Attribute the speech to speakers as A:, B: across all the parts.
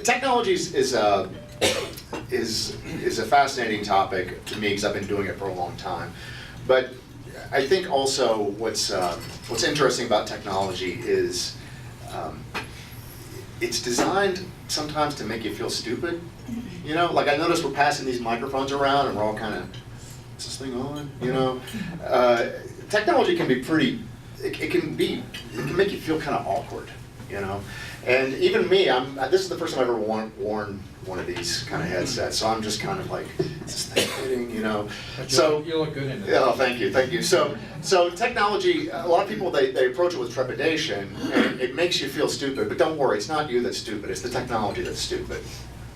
A: Technology is a fascinating topic to me because I've been doing it for a long time. But I think also what's interesting about technology is it's designed sometimes to make you feel stupid. You know, like I noticed we're passing these microphones around and we're all kind of, is this thing on? You know, technology can be pretty. It can make you feel kind of awkward. You know, and even me, this is the first time I've ever worn one of these kind of headsets, so I'm just kind of like, is this thing fitting, you know? So
B: you look good in it.
A: Yeah, oh, thank you. So technology, a lot of people they approach it with trepidation, and it makes you feel stupid. But don't worry, it's not you that's stupid; it's the technology that's stupid,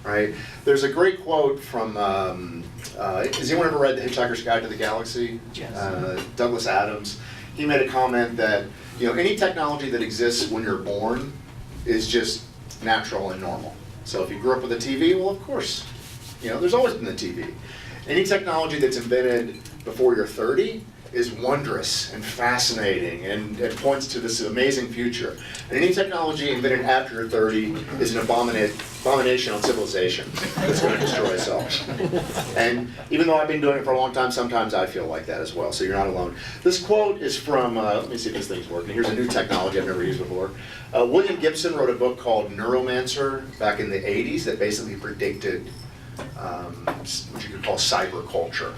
A: right? There's a great quote from. Has anyone ever read *The Hitchhiker's Guide to the Galaxy*?
C: Yes.
A: Douglas Adams. He made a comment that, you know, any technology that exists when you're born is just natural and normal. So if you grew up with a TV, well, of course, you know, there's always been the TV. Any technology that's invented before you're 30 is wondrous and fascinating and it points to this amazing future. And any technology invented after you're 30 is an abomination on civilization that's going to destroy us all. And even though I've been doing it for a long time, sometimes I feel like that as well, so you're not alone. This quote is from, let me see if this thing's working. Here's a new technology I've never used before. William Gibson wrote a book called Neuromancer back in the 80s that basically predicted what you could call cyber culture.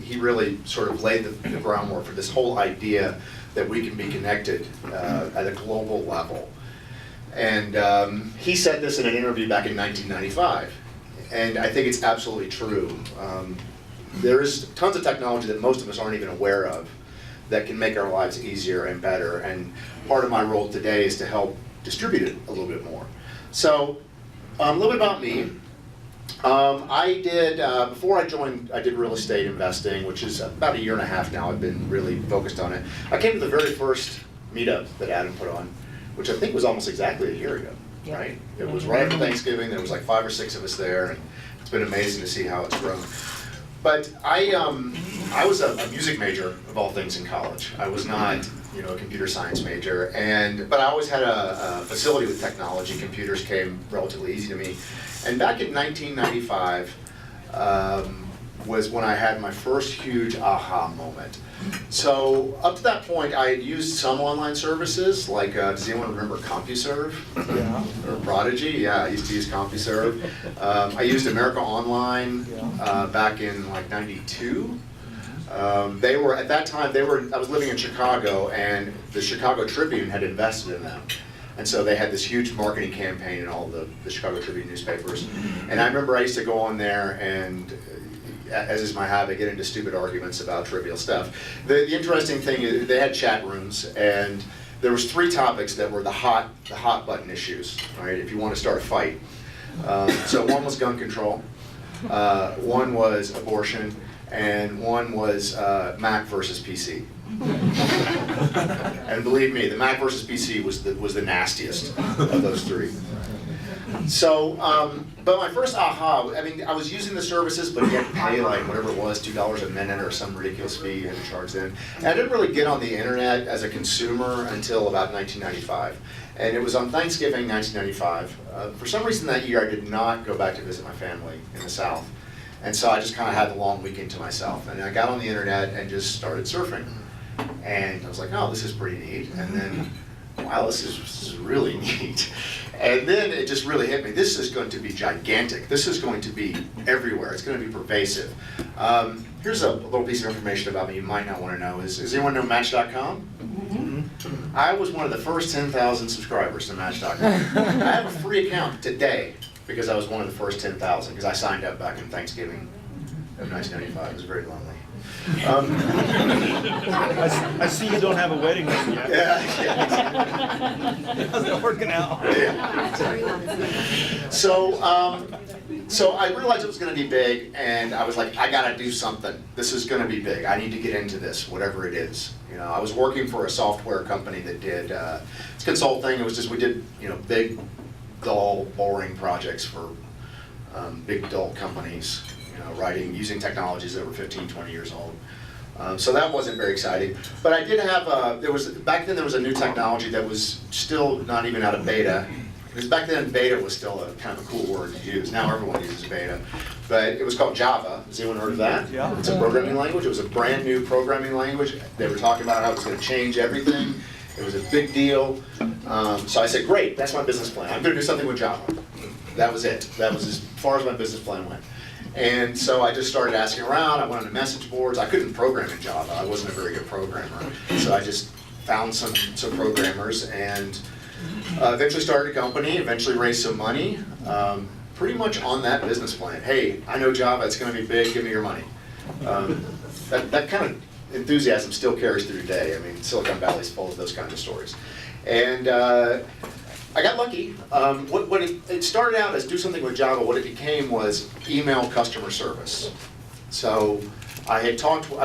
A: He really sort of laid the groundwork for this whole idea that we can be connected at a global level. And he said this in an interview back in 1995, and I think it's absolutely true. There is tons of technology that most of us aren't even aware of that can make our lives easier and better, and part of my role today is to help distribute it a little bit more. So a little bit about me. I did, before I joined, I did real estate investing, which is about 1.5 years now I've been really focused on it. I came to the very first meetup that Adam put on, which I think was almost exactly 1 year ago, right? It was right after Thanksgiving, there was like 5 or 6 of us there, and it's been amazing to see how it's grown. But I was a music major, of all things, in college. I was not, you know, a computer science major, but I always had a facility with technology. Computers came relatively easy to me. And back in 1995 was when I had my first huge aha moment. So up to that point, I had used some online services, like, does anyone remember CompuServe?
C: Yeah.
A: Or Prodigy? Yeah, I used to use CompuServe. I used America Online back in like '92. They were, at that time, I was living in Chicago, and the Chicago Tribune had invested in them. And so they had this huge marketing campaign in all the Chicago Tribune newspapers. And I remember I used to go on there and, as is my habit, get into stupid arguments about trivial stuff. The interesting thing is they had chat rooms, and there was 3 topics that were the hot button issues, right, if you want to start a fight. So one was gun control, one was abortion, and one was Mac versus PC. And believe me, the Mac versus PC was the nastiest of those 3. So, but my first aha, I mean, I was using the services, but you had to pay like whatever it was, $2 a minute or some ridiculous fee you had to charge them. And I didn't really get on the internet as a consumer until about 1995. And it was on Thanksgiving 1995. For some reason that year I did not go back to visit my family in the South. And so I just kind of had the long weekend to myself. And I got on the internet and just started surfing. And I was like, oh, this is pretty neat. And then, wow, this is really neat. And then it just really hit me. This is going to be gigantic. This is going to be everywhere. It's going to be pervasive. Here's a little piece of information about me you might not want to know. Does anyone know Match.com? Mm-hmm. I was one of the first 10,000 subscribers to Match.com. I have a free account today because I was one of the first 10,000 because I signed up back in Thanksgiving of 1995. It was very lonely.
C: I see you don't have a wedding ring yet.
A: Yeah.
C: How's that working out?
A: Yeah. So I realized it was going to be big, and I was like, I got to do something. This is going to be big. I need to get into this, whatever it is. You know, I was working for a software company that did it's consulting. It was just we did big, dull, boring projects for big, dull companies. Using technologies that were 15, 20 years old. So that wasn't very exciting. But I did have, back then there was a new technology that was still not even out of beta. Because back then beta was still a kind of a cool word to use. Now everyone uses beta. But it was called Java. Has anyone heard of that?
C: Yeah.
A: It's a programming language. It was a brand new programming language. They were talking about how it was going to change everything. It was a big deal. So I said, great, that's my business plan. I'm going to do something with Java. That was it. That was as far as my business plan went. And so I just started asking around. I went on the message boards. I couldn't program in Java. I wasn't a very good programmer. So I just found some programmers and eventually started a company, eventually raised some money, pretty much on that business plan. Hey, I know Java, it's going to be big, give me your money. That kind of enthusiasm still carries through today. I mean, Silicon Valley's full of those kinds of stories. And I got lucky. It started out as do something with Java. What it became was email customer service. So I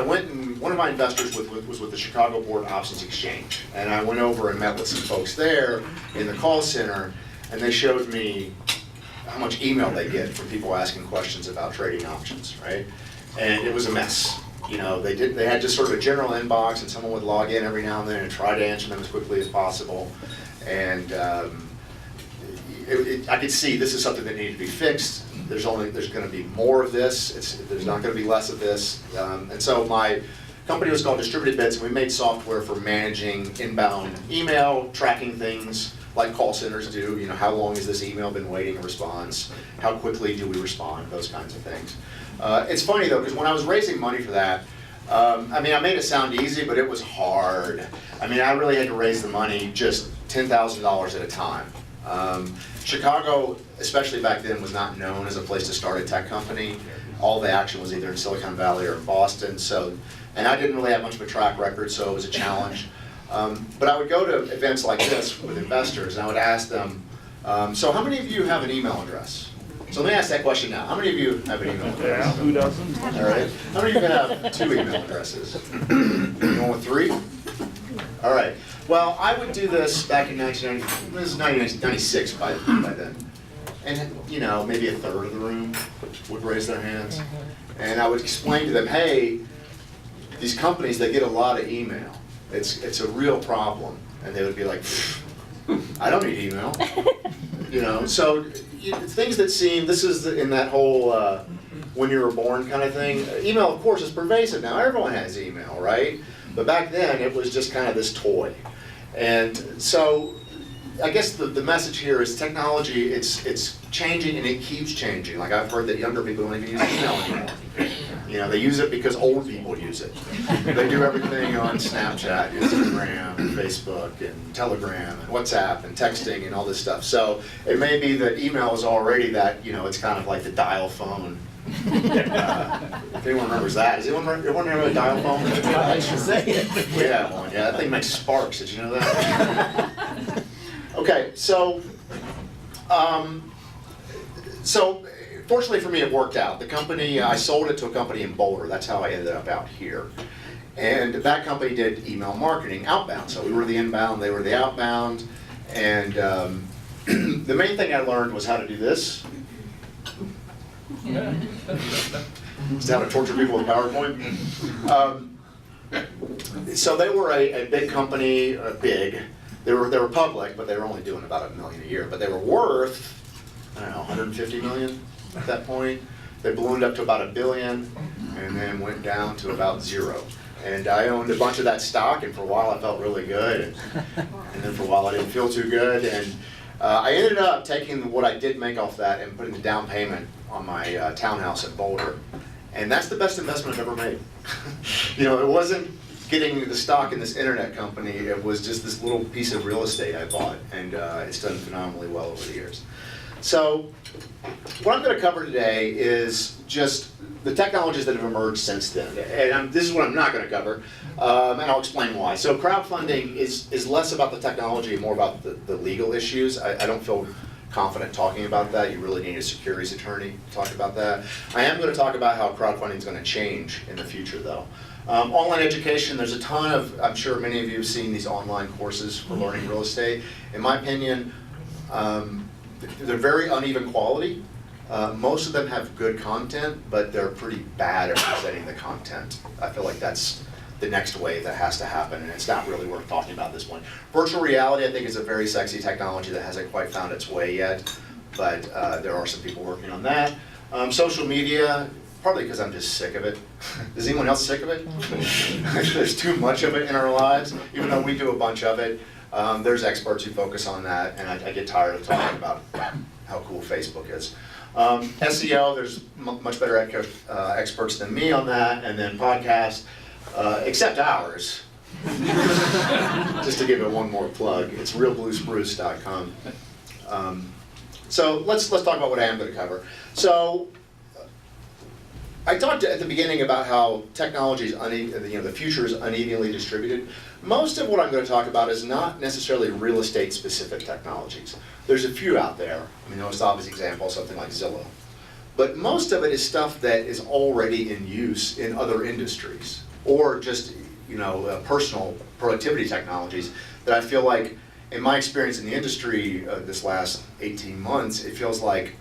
A: went and one of my investors was with the Chicago Board Options Exchange. And I went over and met with some folks there in the call center, and they showed me how much email they get from people asking questions about trading options, right? And it was a mess. You know, they had just sort of a general inbox, and someone would log in every now and then and try to answer them as quickly as possible. And I could see this is something that needed to be fixed. There's going to be more of this. There's not going to be less of this. And so my company was called Distributed Bits, and we made software for managing inbound email, tracking things like call centers do. You know, how long has this email been waiting a response? How quickly do we respond? Those kinds of things. It's funny though, because when I was raising money for that, I mean, I made it sound easy, but it was hard. I mean, I really had to raise the money just $10,000 at a time. Chicago, especially back then, was not known as a place to start a tech company. All the action was either in Silicon Valley or in Boston. And I didn't really have much of a track record, so it was a challenge. But I would go to events like this with investors, and I would ask them, so how many of you have an email address? So let me ask that question now. How many of you have an email address?
C: Yeah, who doesn't?
A: All right. How many of you have 2 email addresses? Anyone with 3? All right. Well, I would do this back in 1996 by then. And, you know, maybe a third of the room would raise their hands. And I would explain to them, hey, these companies, they get a lot of email. It's a real problem. And they would be like, I don't need email. You know, so things that seem, this is in that whole when you were born kind of thing. Email, of course, is pervasive now. Everyone has email, right? But back then, it was just kind of this toy. And so I guess the message here is technology, it's changing and it keeps changing. Like I've heard that younger people don't even use email anymore. You know, they use it because old people use it. They do everything on Snapchat, Instagram, and Facebook, and Telegram, and WhatsApp, and texting, and all this stuff. So it may be that email is already that, you know, it's kind of like the dial phone. If anyone remembers that. Does anyone remember a dial phone?
B: I should say it.
A: We have one, yeah. That thing makes sparks. Did you know that? Okay, so fortunately for me, it worked out. The company, I sold it to a company in Boulder. That's how I ended up out here. And that company did email marketing outbound. So we were the inbound, they were the outbound. And the main thing I learned was how to do this. It's how to torture people with PowerPoint. So they were a big company, big. They were public, but they were only doing about $1 million a year. But they were worth, I don't know, 150 million at that point. They ballooned up to about $1 billion, and then went down to about 0. And I owned a bunch of that stock, and for a while I felt really good, and then for a while I didn't feel too good. And I ended up taking what I did make off that and putting the down payment on my townhouse at Boulder. And that's the best investment I've ever made. You know, it wasn't getting the stock in this internet company, it was just this little piece of real estate I bought, and it's done phenomenally well over the years. So what I'm going to cover today is just the technologies that have emerged since then. And this is what I'm not going to cover, and I'll explain why. So crowdfunding is less about the technology and more about the legal issues. I don't feel confident talking about that. You really need a securities attorney to talk about that. I am going to talk about how crowdfunding is going to change in the future, though. Online education, there's a ton of, I'm sure many of you have seen these online courses for learning real estate. In my opinion, they're very uneven quality. Most of them have good content, but they're pretty bad at presenting the content. I feel like that's the next wave that has to happen, and it's not really worth talking about at this point. Virtual reality, I think, is a very sexy technology that hasn't quite found its way yet, but there are some people working on that. Social media, partly because I'm just sick of it. Is anyone else sick of it? There's too much of it in our lives, even though we do a bunch of it. There's experts who focus on that, and I get tired of talking about how cool Facebook is. SEO, there's much better experts than me on that, and then podcast, except ours. Just to give it one more plug, it's realbluespruce.com. So let's talk about what I am going to cover. So I talked at the beginning about how technology is the future is unevenly distributed. Most of what I'm going to talk about is not necessarily real estate specific technologies. There's a few out there. I mean, the most obvious example is something like Zillow. But most of it is stuff that is already in use in other industries, or just personal productivity technologies that I feel like, in my experience in the industry this last 18 months, it feels like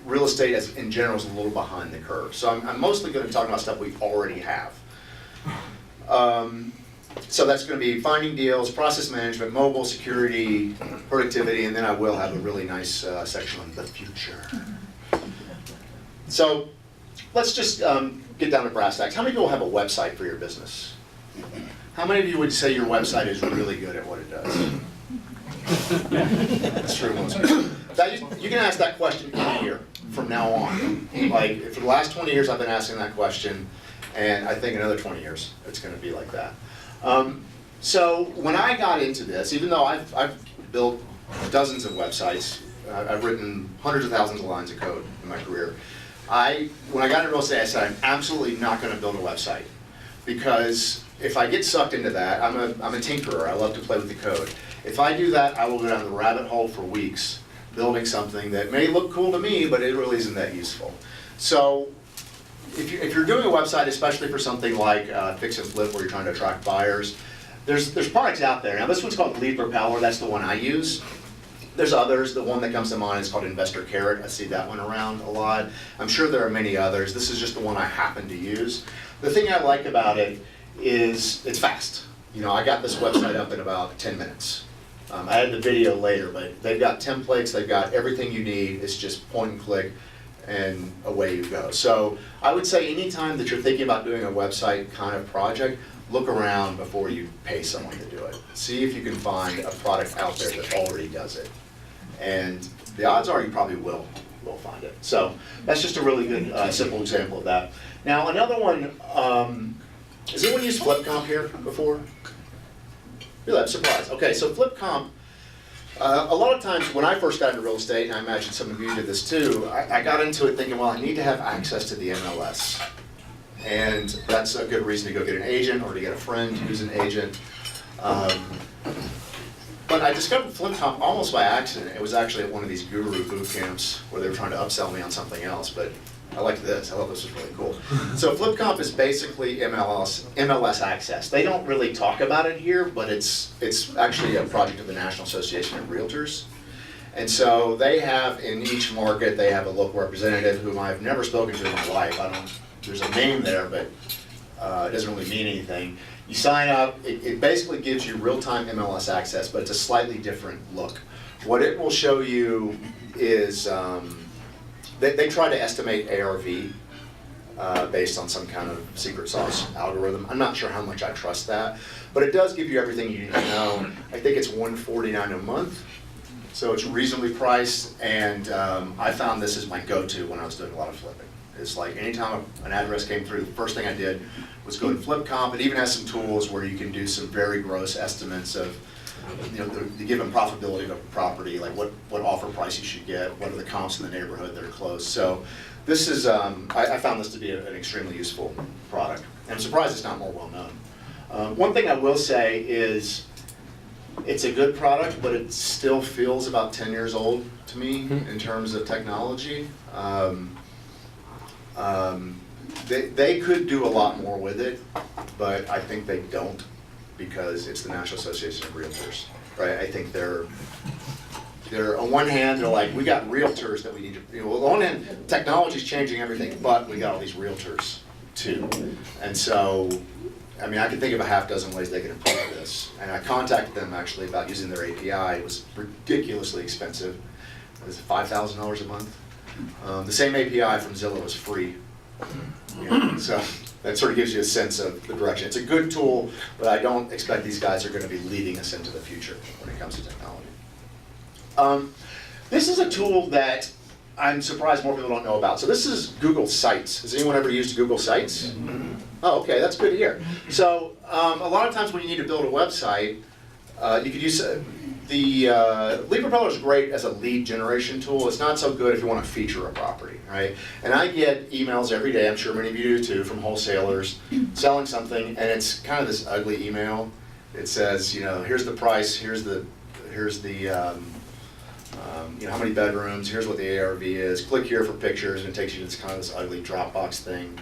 A: real estate in general is a little behind the curve. So I'm mostly going to be talking about stuff we already have. So that's going to be finding deals, process management, mobile, security, productivity, and then I will have a really nice section on the future. So let's just get down to brass tacks. How many people have a website for your business? How many of you would say your website is really good at what it does? That's true, most people. You can ask that question any year from now on. Like, for the last 20 years I've been asking that question, and I think another 20 years it's going to be like that. So when I got into this, even though I've built dozens of websites, I've written hundreds of thousands of lines of code in my career, when I got into real estate, I said I'm absolutely not going to build a website, because if I get sucked into that, I'm a tinkerer. I love to play with the code. If I do that, I will go down the rabbit hole for weeks, building something that may look cool to me, but it really isn't that useful. So if you're doing a website, especially for something like fix and flip, where you're trying to attract buyers, there's products out there. Now this one's called Lead Propeller. That's the one I use. There's others. The one that comes to mind is called Investor Carrot. I see that one around a lot. I'm sure there are many others. This is just the one I happen to use. The thing I like about it is it's fast. I got this website up in about 10 minutes. I had the video later, but they've got templates, they've got everything you need. It's just point and click, and away you go. So I would say anytime that you're thinking about doing a website kind of project, look around before you pay someone to do it. See if you can find a product out there that already does it. And the odds are you probably will find it. So that's just a really good, simple example of that. Now another one, has anyone used FlipComp here before? Really, I'm surprised. Okay, so FlipComp, a lot of times when I first got into real estate, and I imagine some of you did this too, I got into it thinking, well, I need to have access to the MLS. And that's a good reason to go get an agent or to get a friend who's an agent. But I discovered FlipComp almost by accident. It was actually at one of these guru boot camps where they were trying to upsell me on something else, but I liked this. I thought this was really cool. So FlipComp is basically MLS access. They don't really talk about it here, but it's actually a project of the National Association of Realtors. And so they have, in each market, they have a local representative whom I've never spoken to in my life. There's a name there, but it doesn't really mean anything. You sign up, it basically gives you real-time MLS access, but it's a slightly different look. What it will show you is, they try to estimate ARV based on some kind of secret sauce algorithm. I'm not sure how much I trust that, but it does give you everything you need to know. I think it's $149 a month, so it's reasonably priced, and I found this is my go-to when I was doing a lot of flipping. It's like anytime an address came through, the first thing I did was go to FlipComp. It even has some tools where you can do some very gross estimates of the given profitability of a property, like what offer price you should get, what are the comps in the neighborhood that are close. So this is, I found this to be an extremely useful product. And I'm surprised it's not more well known. One thing I will say is it's a good product, but it still feels about 10 years old to me in terms of technology. They could do a lot more with it, but I think they don't, because it's the National Association of Realtors, right? I think they're on one hand, they're like, we got realtors that we need to, on the one hand, technology's changing everything, but we got all these realtors too. And so I mean, I can think of a half dozen ways they can improve this. And I contacted them actually about using their API. It was ridiculously expensive. It was $5,000 a month. The same API from Zillow is free. You know, so that sort of gives you a sense of the direction. It's a good tool, but I don't expect these guys are going to be leading us into the future when it comes to technology. This is a tool that I'm surprised more people don't know about. So this is Google Sites. Has anyone ever used Google Sites? Mm-hmm. Oh, okay, that's good to hear. So a lot of times when you need to build a website, you could use the Lead Propeller is great as a lead generation tool. It's not so good if you want to feature a property, right? And I get emails every day, I'm sure many of you do too, from wholesalers selling something, and it's kind of this ugly email. It says, you know, here's the price, here's the you know, how many bedrooms, here's what the ARV is, click here for pictures, and it takes you to this kind of this ugly Dropbox thing.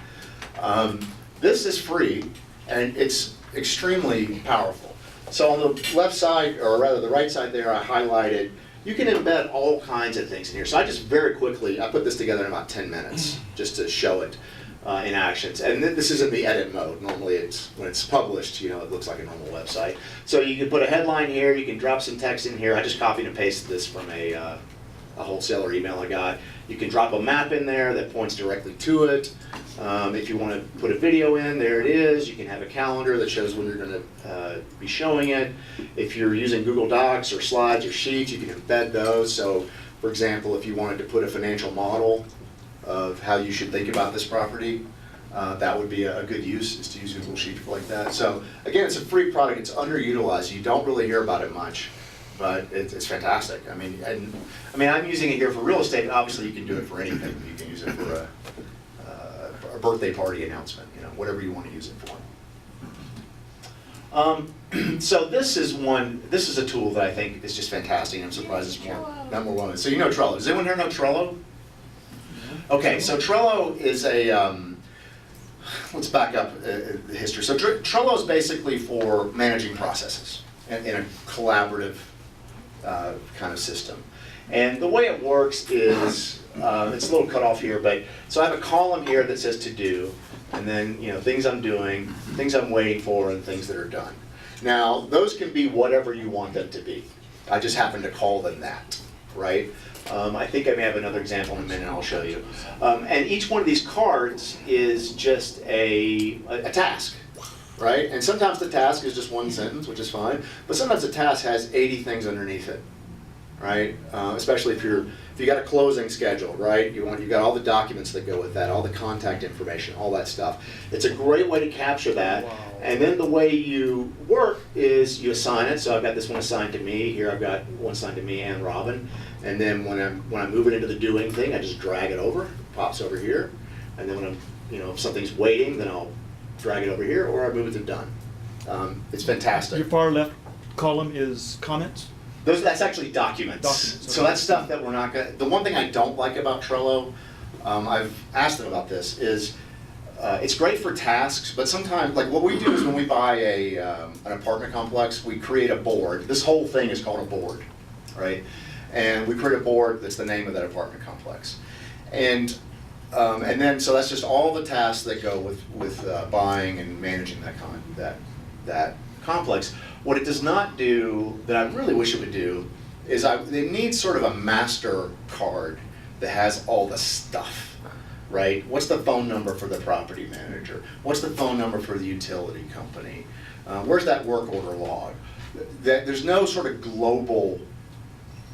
A: This is free, and it's extremely powerful. So on the left side, or rather the right side there, I highlighted, you can embed all kinds of things in here. So I just very quickly, I put this together in about 10 minutes, just to show it in actions. And this is in the edit mode. Normally it's, when it's published, you know, it looks like a normal website. So you can put a headline here, you can drop some text in here. I just copied and pasted this from a wholesaler email I got. You can drop a map in there that points directly to it. If you want to put a video in, there it is. You can have a calendar that shows when you're going to be showing it. If you're using Google Docs or slides or sheets, you can embed those. So, for example, if you wanted to put a financial model of how you should think about this property, that would be a good use, is to use Google Sheets like that. So, again, it's a free product. It's underutilized. You don't really hear about it much, but it's fantastic. I mean, I'm using it here for real estate, but obviously you can do it for anything. You can use it for a birthday party announcement, you know, whatever you want to use it for. So this is a tool that I think is just fantastic, and I'm surprised it's not more well. So you know Trello. Does anyone here know Trello? Okay, so Trello is a, let's back up the history. So Trello is basically for managing processes in a collaborative kind of system. And the way it works is, it's a little cut off here, but so I have a column here that says to do, and then, you know, things I'm doing, things I'm waiting for, and things that are done. Now, those can be whatever you want them to be. I just happen to call them that, right? I think I may have another example in a minute, I'll show you. And each one of these cards is just a task, right? And sometimes the task is just one sentence, which is fine, but sometimes the task has 80 things underneath it, right? Especially if you got a closing schedule, right? You got all the documents that go with that, all the contact information, all that stuff. It's a great way to capture that. Wow. And then the way you work is you assign it. So I've got this one assigned to me. Here I've got one assigned to me and Robin. And then when I move it into the doing thing, I just drag it over, it pops over here. And then when if something's waiting, then I'll drag it over here, or I move it to done. It's fantastic.
C: Your far left column is comments?
A: That's actually documents.
C: Okay.
A: So that's stuff that we're not gonna, the one thing I don't like about Trello, I've asked them about this, is it's great for tasks, but sometimes, like what we do is when we buy an apartment complex, we create a board. This whole thing is called a board, right? And we create a board that's the name of that apartment complex. And then, so that's just all the tasks that go with buying and managing that complex. What it does not do, that I really wish it would do, is it needs sort of a master card that has all the stuff, right? What's the phone number for the property manager? What's the phone number for the utility company? Where's that work order log? There's no sort of global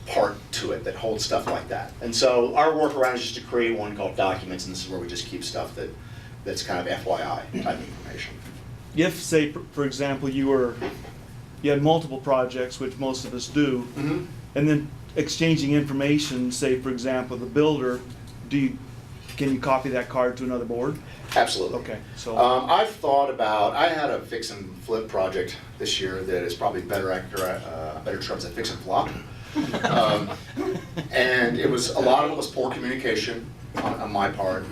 A: part to it that holds stuff like that. And so our workaround is just to create one called documents, and this is where we just keep stuff that's kind of FYI type information.
C: If, say, for example, you had multiple projects, which most of us do,
A: Mm-hmm.
C: and then exchanging information, say, for example, the builder, can you copy that card to another board?
A: Absolutely.
C: Okay. So
A: I've thought about, I had a fix and flip project this year that is probably better terms than fix and flop. And a lot of it was poor communication on my part,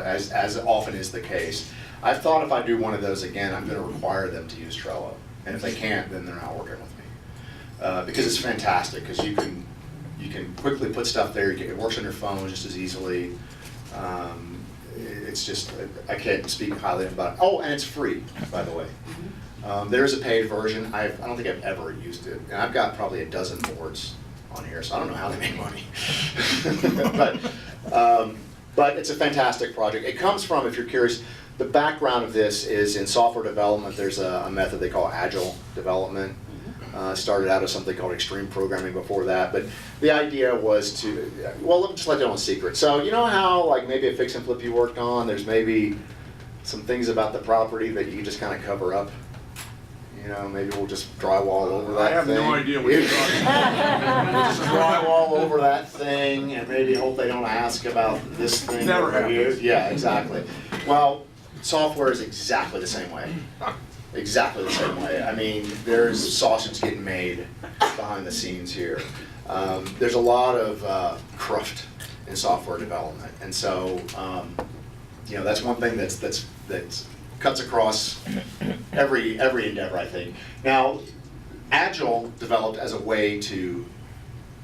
A: as often is the case. I've thought if I do one of those again, I'm going to require them to use Trello. And if they can't, then they're not working with me. Because it's fantastic, because you can quickly put stuff there. It works on your phone just as easily. it's just, I can't speak highly about it. Oh, and it's free, by the way. There's a paid version. I don't think I've ever used it. And I've got probably a dozen boards on here, so I don't know how they make money. But it's a fantastic project. It comes from, if you're curious, the background of this is in software development. There's a method they call agile development. Started out as something called extreme programming before that, but the idea was to, well, let me just let you know a secret. So you know how like maybe a fix and flip you worked on, there's maybe some things about the property that you just kind of cover up. You know, maybe we'll just drywall over that
B: I have
A: thing.
B: no idea what you're talking about.
A: We'll just drywall over that thing and maybe hope they don't ask about this thing.
B: Never
A: over here.
B: happens.
A: Yeah, exactly. Well, software is exactly the same way. Exactly the same way. I mean, there's sausage getting made behind the scenes here. There's a lot of cruft in software development, and so you know that's one thing that's cuts across every endeavor, I think. Now, Agile developed as a way to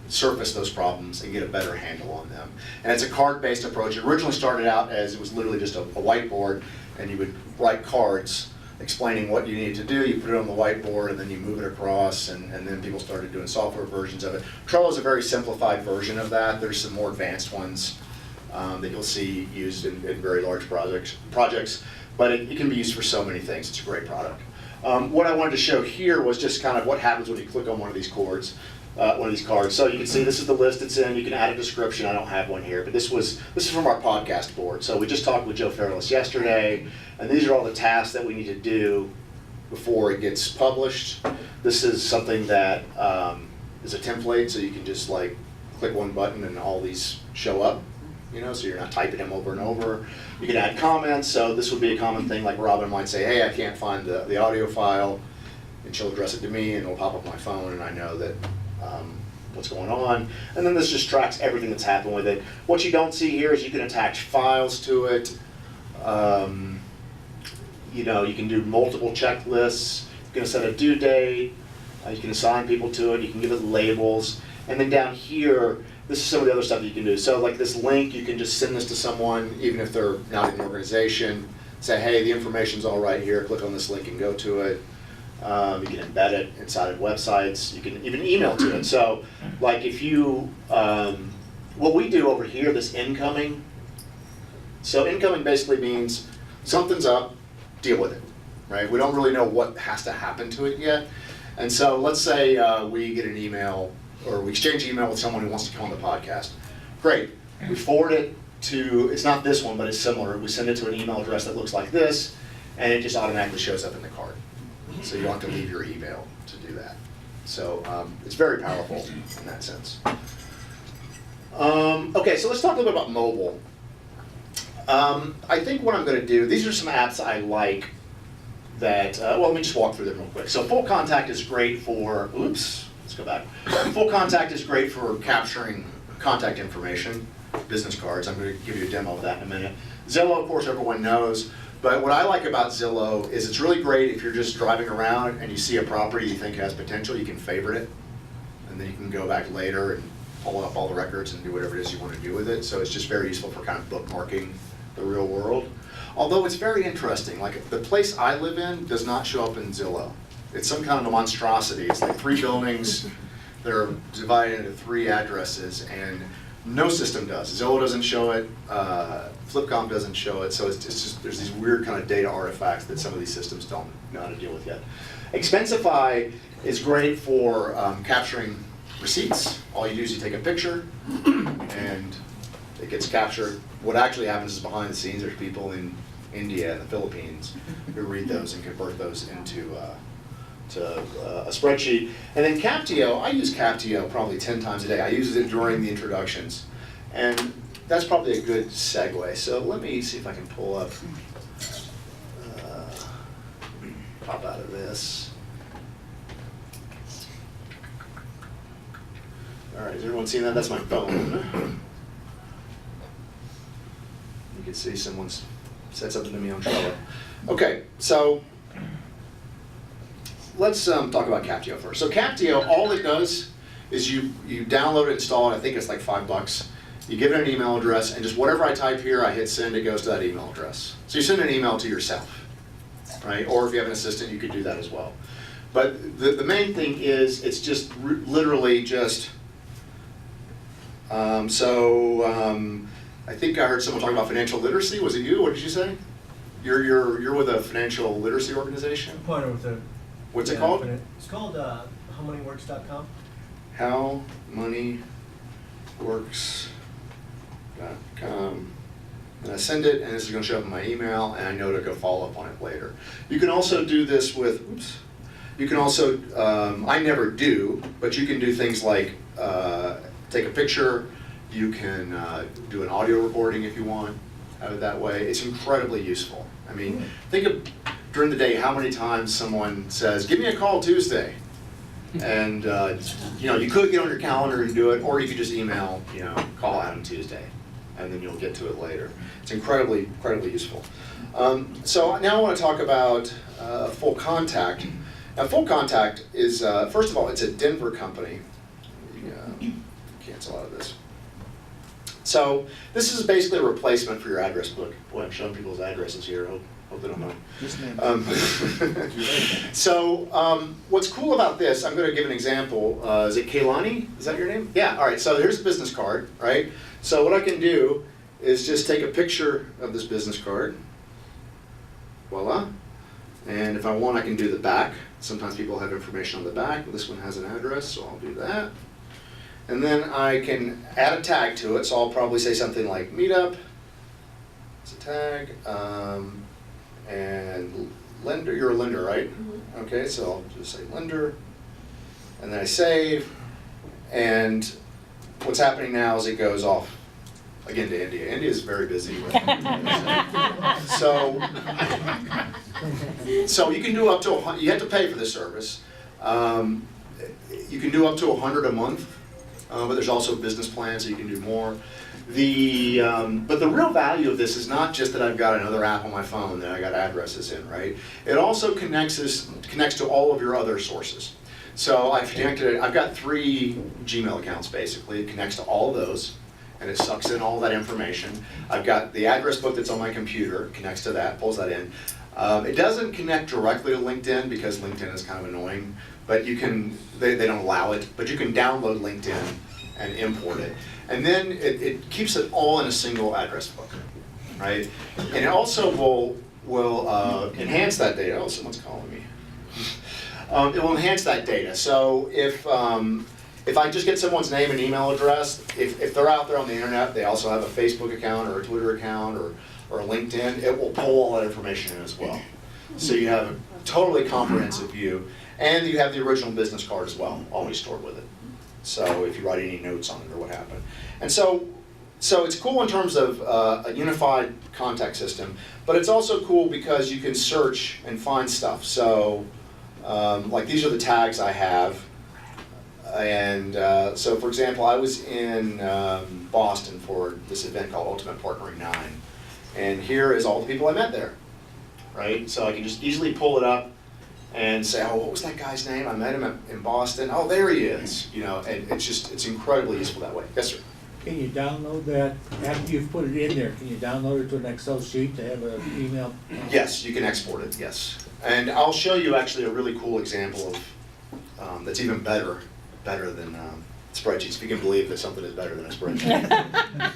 A: surface those problems and get a better handle on them. And it's a card-based approach. It originally started out as it was literally just a whiteboard, and you would write cards explaining what you needed to do. You put it on the whiteboard, and then you move it across, and then people started doing software versions of it. Trello is a very simplified version of that. There's some more advanced ones that you'll see used in very large projects. But it can be used for so many things. It's a great product. What I wanted to show here was just kind of what happens when you click on one of these cards. So you can see this is the list it's in. You can add a description. I don't have one here, but this is from our podcast board. So we just talked with Joe Fairless yesterday, and these are all the tasks that we need to do before it gets published. This is something that is a template, so you can just like click one button and all these show up. You know, so you're not typing them over and over. You can add comments, so this would be a common thing, like Robin might say, hey, I can't find the audio file, and she'll address it to me, and it'll pop up on my phone, and I know that what's going on. And then this just tracks everything that's happened with it. What you don't see here is you can attach files to it. You know, you can do multiple checklists. You can set a due date. You can assign people to it. You can give it labels. And then down here, this is some of the other stuff that you can do. So like this link, you can just send this to someone, even if they're not in an organization. Say, hey, the information's all right here. Click on this link and go to it. You can embed it inside of websites. You can even email to it. So like if you, what we do over here, this incoming. So incoming basically means something's up, deal with it, right? We don't really know what has to happen to it yet. And so let's say we get an email or we exchange email with someone who wants to come on the podcast. Great, we forward it to, it's not this one, but it's similar. We send it to an email address that looks like this, and it just automatically shows up in the card. So you don't have to leave your email to do that. So it's very powerful in that sense. Okay, so let's talk a little bit about mobile. I think what I'm going to do, these are some apps I like that, well, let me just walk through them real quick. So Full Contact is great for, oops, let's go back. Full Contact is great for capturing contact information, business cards. I'm going to give you a demo of that in a minute. Zillow, of course, everyone knows. But what I like about Zillow is it's really great if you're just driving around and you see a property you think has potential, you can favorite it. And then you can go back later and pull up all the records and do whatever it is you want to do with it. So it's just very useful for kind of bookmarking the real world. Although it's very interesting, like the place I live in does not show up in Zillow. It's some kind of a monstrosity. It's like 3 buildings, they're divided into 3 addresses, and no system does. Zillow doesn't show it, Flipcom doesn't show it, so it's just, there's these weird kind of data artifacts that some of these systems don't know how to deal with yet. Expensify is great for capturing receipts. All you do is you take a picture, and it gets captured. What actually happens is behind the scenes, there's people in India and the Philippines who read those and convert those into a spreadsheet. And then Captio, I use Captio probably 10 times a day. I use it during the introductions. And that's probably a good segue. So let me see if I can pull up, pop out of this. All right, is everyone seeing that? That's my phone. You can see someone's said something to me on Trello. Okay, so let's talk about Captio first. So Captio, all it does is you download it, install it. I think it's like $5, You give it an email address, and just whatever I type here, I hit send, it goes to that email address. So you send an email to yourself, right? Or if you have an assistant, you could do that as well. But the main thing is, it's just literally just, I think I heard someone talking about financial literacy. Was it you? What did you say? You're with a financial literacy organization?
D: Partner with a.
A: What's it called?
D: It's called howmoneyworks.com.
A: Howmoneyworks.com. And I send it, and this is going to show up in my email, and I know to go follow up on it later. You can also do this with, oops. You can also, I never do, but you can do things like take a picture. You can do an audio recording if you want, have it that way. It's incredibly useful. I mean, think of during the day how many times someone says, give me a call Tuesday. And you could get on your calendar and do it, or you could just email, call Adam Tuesday, and then you'll get to it later. It's incredibly useful. So now I want to talk about Full Contact. Now, Full Contact is, first of all, it's a Denver company. Cancel out of this. So this is basically a replacement for your address book. Boy, I'm showing people's addresses here. Hope they don't mind. So what's cool about this, I'm going to give an example. Is it Kaylani? Is that your name? Yeah, all right. So here's a business card, right? So what I can do is just take a picture of this business card. Voila. And if I want, I can do the back. Sometimes people have information on the back, but this one has an address, so I'll do that. And then I can add a tag to it, so I'll probably say something like meetup. It's a tag. And lender, you're a lender, right? Mm-hmm. Okay, so I'll just say lender. And then I save. And what's happening now is it goes off again to India. India is very busy. Right? So you can do up to, you have to pay for this service. You can do up to 100 a month, but there's also business plans, so you can do more. But the real value of this is not just that I've got another app on my phone that I got addresses in, right? It also connects to all of your other sources. So I've got 3 Gmail accounts basically. It connects to all of those, and it sucks in all that information. I've got the address book that's on my computer, connects to that, pulls that in. It doesn't connect directly to LinkedIn because LinkedIn is kind of annoying, but you can, they don't allow it, but you can download LinkedIn and import it. And then it keeps it all in a single address book, right? And it also will enhance that data. Oh, someone's calling me. It will enhance that data. So if I just get someone's name and email address, if they're out there on the internet, they also have a Facebook account or a Twitter account or a LinkedIn, it will pull all that information in as well. So you have a totally comprehensive view, and you have the original business card as well, always stored with it. So if you write any notes on it or what happened. And so it's cool in terms of a unified contact system, but it's also cool because you can search and find stuff. So like these are the tags I have. And so for example, I was in Boston for this event called Ultimate Partnering 9. And here is all the people I met there, right? So I can just easily pull it up and say, oh, what was that guy's name? I met him in Boston. Oh, there he is. And it's incredibly useful that way. Yes, sir.
B: Can you download that, after you've put it in there, can you download it to an Excel sheet to have an email?
A: Yes, you can export it, yes. And I'll show you actually a really cool example of that's even better than spreadsheets, if you can believe that something is better than a spreadsheet.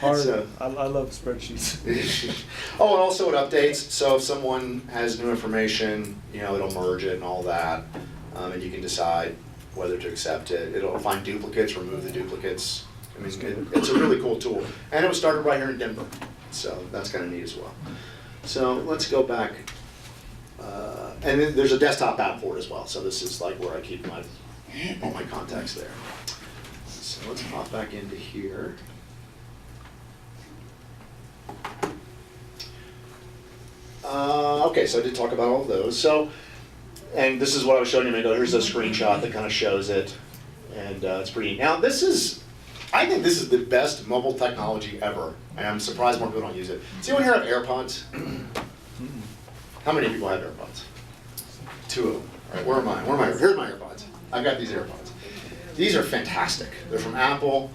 C: So, I love spreadsheets.
A: Oh, and also it updates, so if someone has new information, it'll merge it and all that, and you can decide whether to accept it. It'll find duplicates, remove the duplicates. I mean, it's a really cool tool. And it was started right here in Denver, so that's kind of neat as well. So let's go back. And then there's a desktop app for it as well, so this is like where I keep all my contacts there. So let's hop back into here. Okay, so I did talk about all of those. So, and this is what I was showing you a minute ago. Here's a screenshot that kind of shows it, and it's pretty neat. Now, I think this is the best mobile technology ever, and I'm surprised more people don't use it. Does anyone here have AirPods? How many people have AirPods? 2 of them. All right, where am I? Here's my AirPods. I've got these AirPods. These are fantastic. They're from Apple.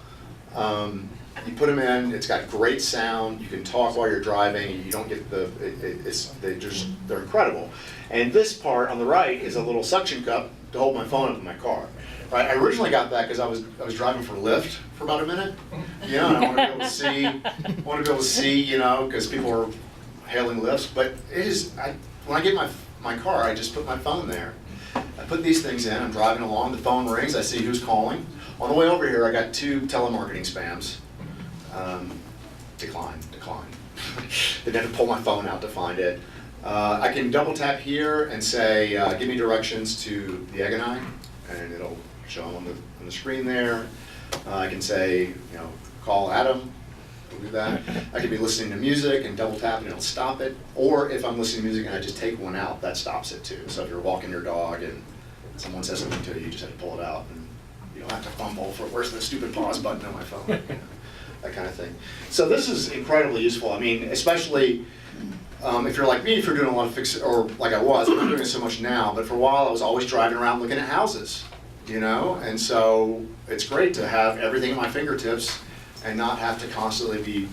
A: You put them in, it's got great sound, you can talk while you're driving, you don't get they're incredible. And this part on the right is a little suction cup to hold my phone up in my car. Right, I originally got that because I was driving for Lyft for about a minute, and I want to be able to see, because people are hailing Lyfts. But when I get my car, I just put my phone there. I put these things in. I'm driving along. The phone rings. I see who's calling. On the way over here, I got 2 telemarketing spams. Decline. Didn't have to pull my phone out to find it. I can double tap here and say, give me directions to the Egg and I, and it'll show them on the screen there. I can say, call Adam. We'll do that. I could be listening to music and double tap and it'll stop it. Or if I'm listening to music and I just take one out, that stops it too. So if you're walking your dog and someone says something to you, you just have to pull it out. And you don't have to fumble for where's the stupid pause button on my phone. That kind of thing. So this is incredibly useful. I mean, especially if you're like me, if you're doing a lot of or like I was, I'm not doing it so much now, but for a while I was always driving around looking at houses, and so it's great to have everything at my fingertips and not have to constantly be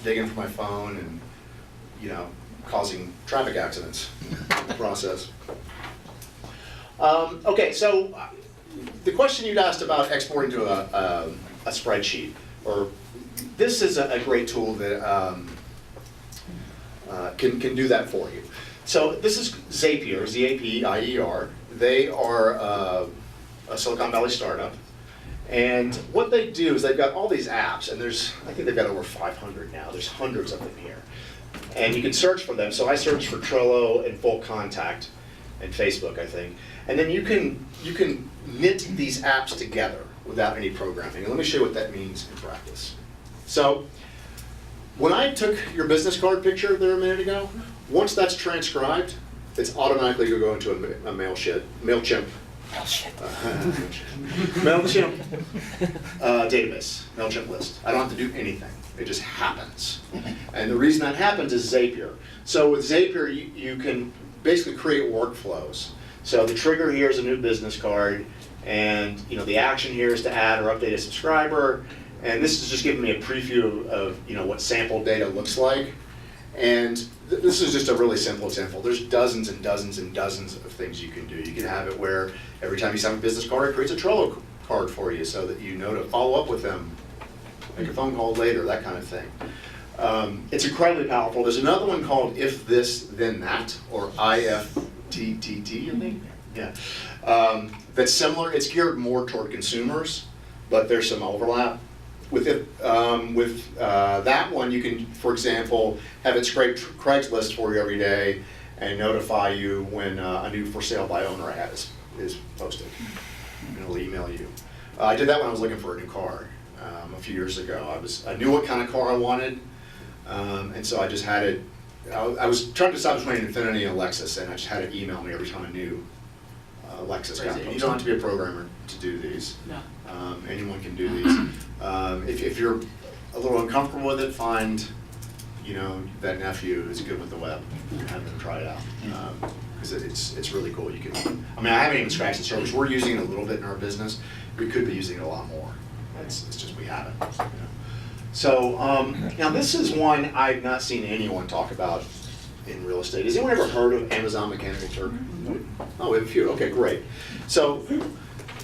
A: digging for my phone and, causing traffic accidents in the process. Okay, so the question you'd asked about exporting to a spreadsheet, or this is a great tool that can do that for you. So this is Zapier, Z-A-P-I-E-R. They are a Silicon Valley startup. And what they do is they've got all these apps, and I think they've got over 500 now. There's hundreds of them here. And you can search for them. So I searched for Trello and Full Contact and Facebook, I think. And then you can knit these apps together without any programming. And let me show you what that means in practice. So when I took your business card picture there a minute ago, once that's transcribed, it's automatically going to go into a MailChimp database, MailChimp list. I don't have to do anything. It just happens. And the reason that happens is Zapier. So with Zapier, you can basically create workflows. So the trigger here is a new business card, and the action here is to add or update a subscriber. And this is just giving me a preview of what sample data looks like. And this is just a really simple example. There's dozens and dozens and dozens of things you can do. You can have it where every time you sign a business card, it creates a Trello card for you so that you know to follow up with them, make a phone call later, that kind of thing. It's incredibly powerful. There's another one called If This Then That, or IFTTT, I think. Yeah. That's similar. It's geared more toward consumers, but there's some overlap. With that one, you can, for example, have it scrape Craigslist for you every day and notify you when a new for sale by owner ad is posted. And it'll email you. I did that when I was looking for a new car a few years ago. I knew what kind of car I wanted, and so I just had it. I was trying to decide between an Infiniti and a Lexus, and I just had it email me every time I knew Lexus got posted. You don't have to be a programmer to do these.
E: No.
A: Anyone can do these. If you're a little uncomfortable with it, find that nephew who's good with the web and have them try it out, because it's really cool. I haven't even scratched the surface. We're using it a little bit in our business. We could be using it a lot more. It's just we haven't. So now this is one I've not seen anyone talk about in real estate. Has anyone ever heard of Amazon Mechanical Turk? Oh, we have a few. Okay, great. So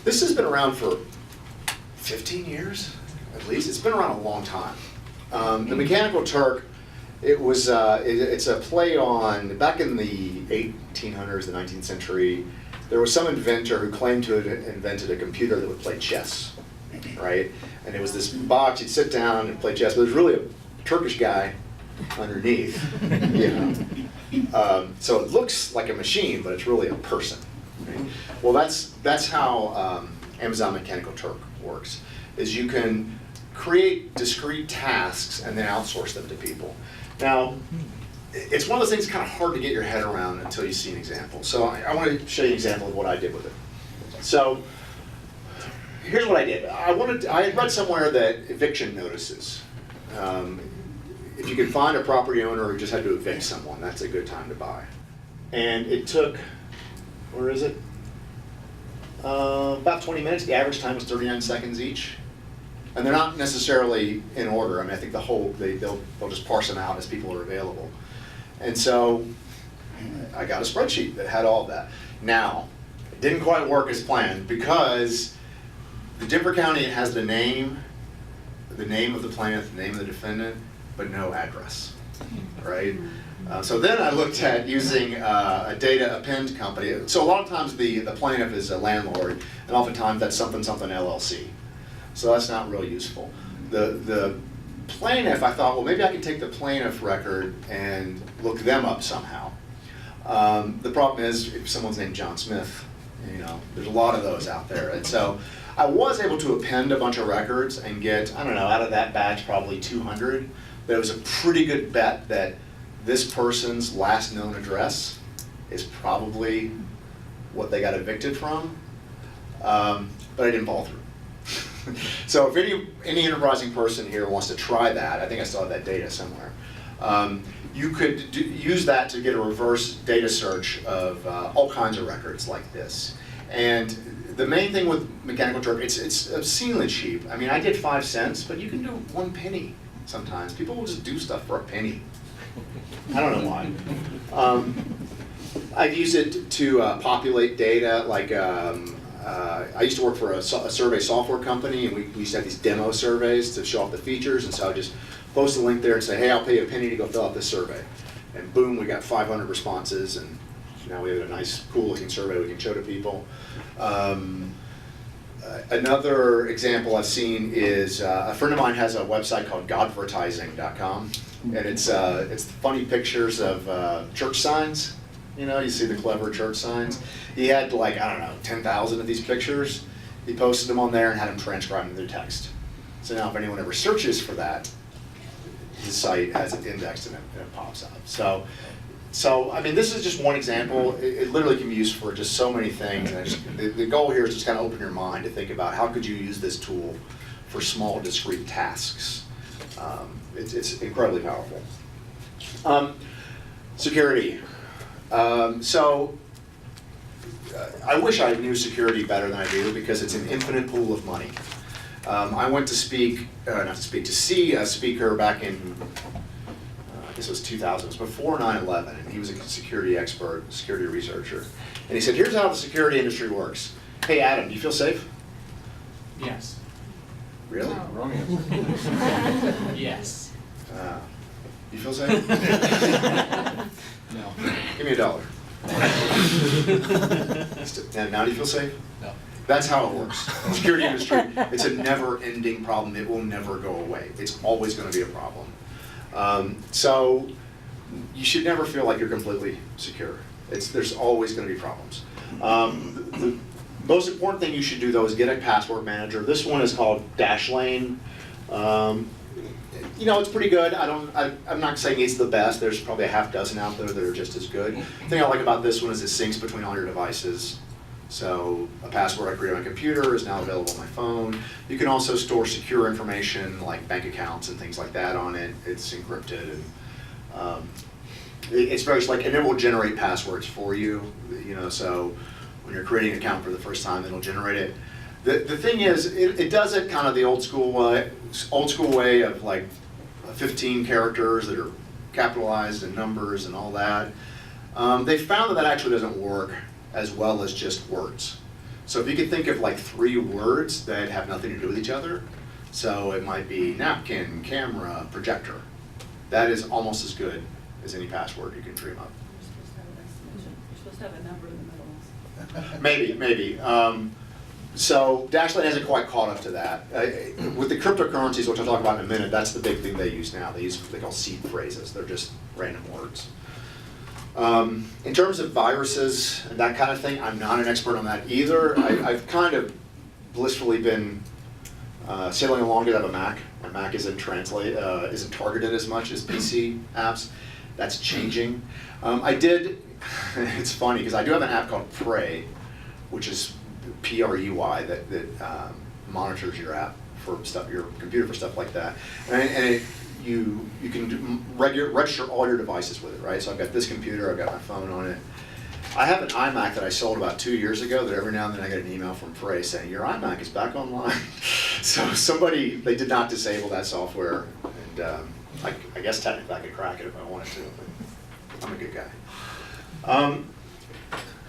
A: this has been around for 15 years, at least. It's been around a long time. The Mechanical Turk, it's a play on, back in the 1800s, the 19th century, there was some inventor who claimed to have invented a computer that would play chess, right? And it was this box, you'd sit down and play chess, but it was really a Turkish guy underneath, so it looks like a machine, but it's really a person. Right? Well, that's how Amazon Mechanical Turk works, is you can create discrete tasks and then outsource them to people. Now, it's one of those things kind of hard to get your head around until you see an example. So I want to show you an example of what I did with it. So here's what I did. I had read somewhere that eviction notices, if you can find a property owner who just had to evict someone, that's a good time to buy. And it took, where is it? About 20 minutes. The average time was 39 seconds each. And they're not necessarily in order. I mean, I think they'll just parse them out as people are available. And so I got a spreadsheet that had all of that. Now, it didn't quite work as planned because the Denver County has the name of the plaintiff, the name of the defendant, but no address, right? So then I looked at using a data append company. So a lot of times the plaintiff is a landlord, and oftentimes that's something LLC. So that's not real useful. The plaintiff, I thought, well, maybe I can take the plaintiff record and look them up somehow. The problem is, if someone's named John Smith, there's a lot of those out there. And so I was able to append a bunch of records and get, I don't know, out of that batch, probably 200. But it was a pretty good bet that this person's last known address is probably what they got evicted from. But I didn't follow through. So if any enterprising person here wants to try that, I think I still have that data somewhere. You could use that to get a reverse data search of all kinds of records like this. And the main thing with Mechanical Turk, it's obscenely cheap. I mean, I did 5 cents, but you can do 1 penny sometimes. People will just do stuff for a penny. I don't know why. I've used it to populate data, like I used to work for a survey software company, and we used to have these demo surveys to show off the features, and so I just post a link there and say, hey, I'll pay you a penny to go fill out this survey. And boom, we got 500 responses, and now we have a nice, cool looking survey we can show to people. Another example I've seen is a friend of mine has a website called godvertising.com, and it's funny pictures of church signs. You see the clever church signs. He had like, I don't know, 10,000 of these pictures. He posted them on there and had them transcribed into text. So now if anyone ever searches for that, his site has it indexed and it pops up. So I mean, this is just one example. It literally can be used for just so many things. And the goal here is just kind of open your mind to think about how could you use this tool for small, discrete tasks. It's incredibly powerful. Security. I wish I knew security better than I do because it's an infinite pool of money. I went to see a speaker back in, I guess it was 2000, it was before 9/11, and he was a security expert, security researcher. And he said, here's how the security industry works. Hey Adam, do you feel safe?
E: Yes.
A: Really?
E: Oh, wrong answer. Yes.
A: You feel safe?
E: No.
A: Give me $1. Now do you feel safe?
E: No.
A: That's how it works. The security industry, it's a never-ending problem. It will never go away. It's always going to be a problem. So you should never feel like you're completely secure. There's always going to be problems. The most important thing you should do, though, is get a password manager. This one is called Dashlane. It's pretty good. I'm not saying it's the best. There's probably a half dozen out there that are just as good. The thing I like about this one is it syncs between all your devices. So a password I create on my computer is now available on my phone. You can also store secure information like bank accounts and things like that on it. It's encrypted, and it's very and it will generate passwords for you. So when you're creating an account for the first time, it'll generate it. The thing is, it does it kind of the old school way of like 15 characters that are capitalized and numbers and all that. They found that actually doesn't work as well as just words. So if you could think of like 3 words that have nothing to do with each other, so it might be napkin, camera, projector. That is almost as good as any password you can dream up.
F: You're supposed to have a number in the middle.
A: Maybe. So Dashlane hasn't quite caught up to that. With the cryptocurrencies, which I'll talk about in a minute, that's the big thing they use now. They use what they call seed phrases. They're just random words. In terms of viruses and that kind of thing, I'm not an expert on that either. I've kind of blissfully been sailing along to have a Mac. My Mac isn't targeted as much as PC apps. That's changing. It's funny because I do have an app called Prey, which is Prey that monitors your app for stuff, your computer for stuff like that, and you can register all your devices with it, right? So I've got this computer, I've got my phone on it. I have an iMac that I sold about 2 years ago that every now and then I get an email from Prey saying your iMac is back online. So somebody, they did not disable that software, and I guess technically I could crack it if I wanted to, but I'm a good guy.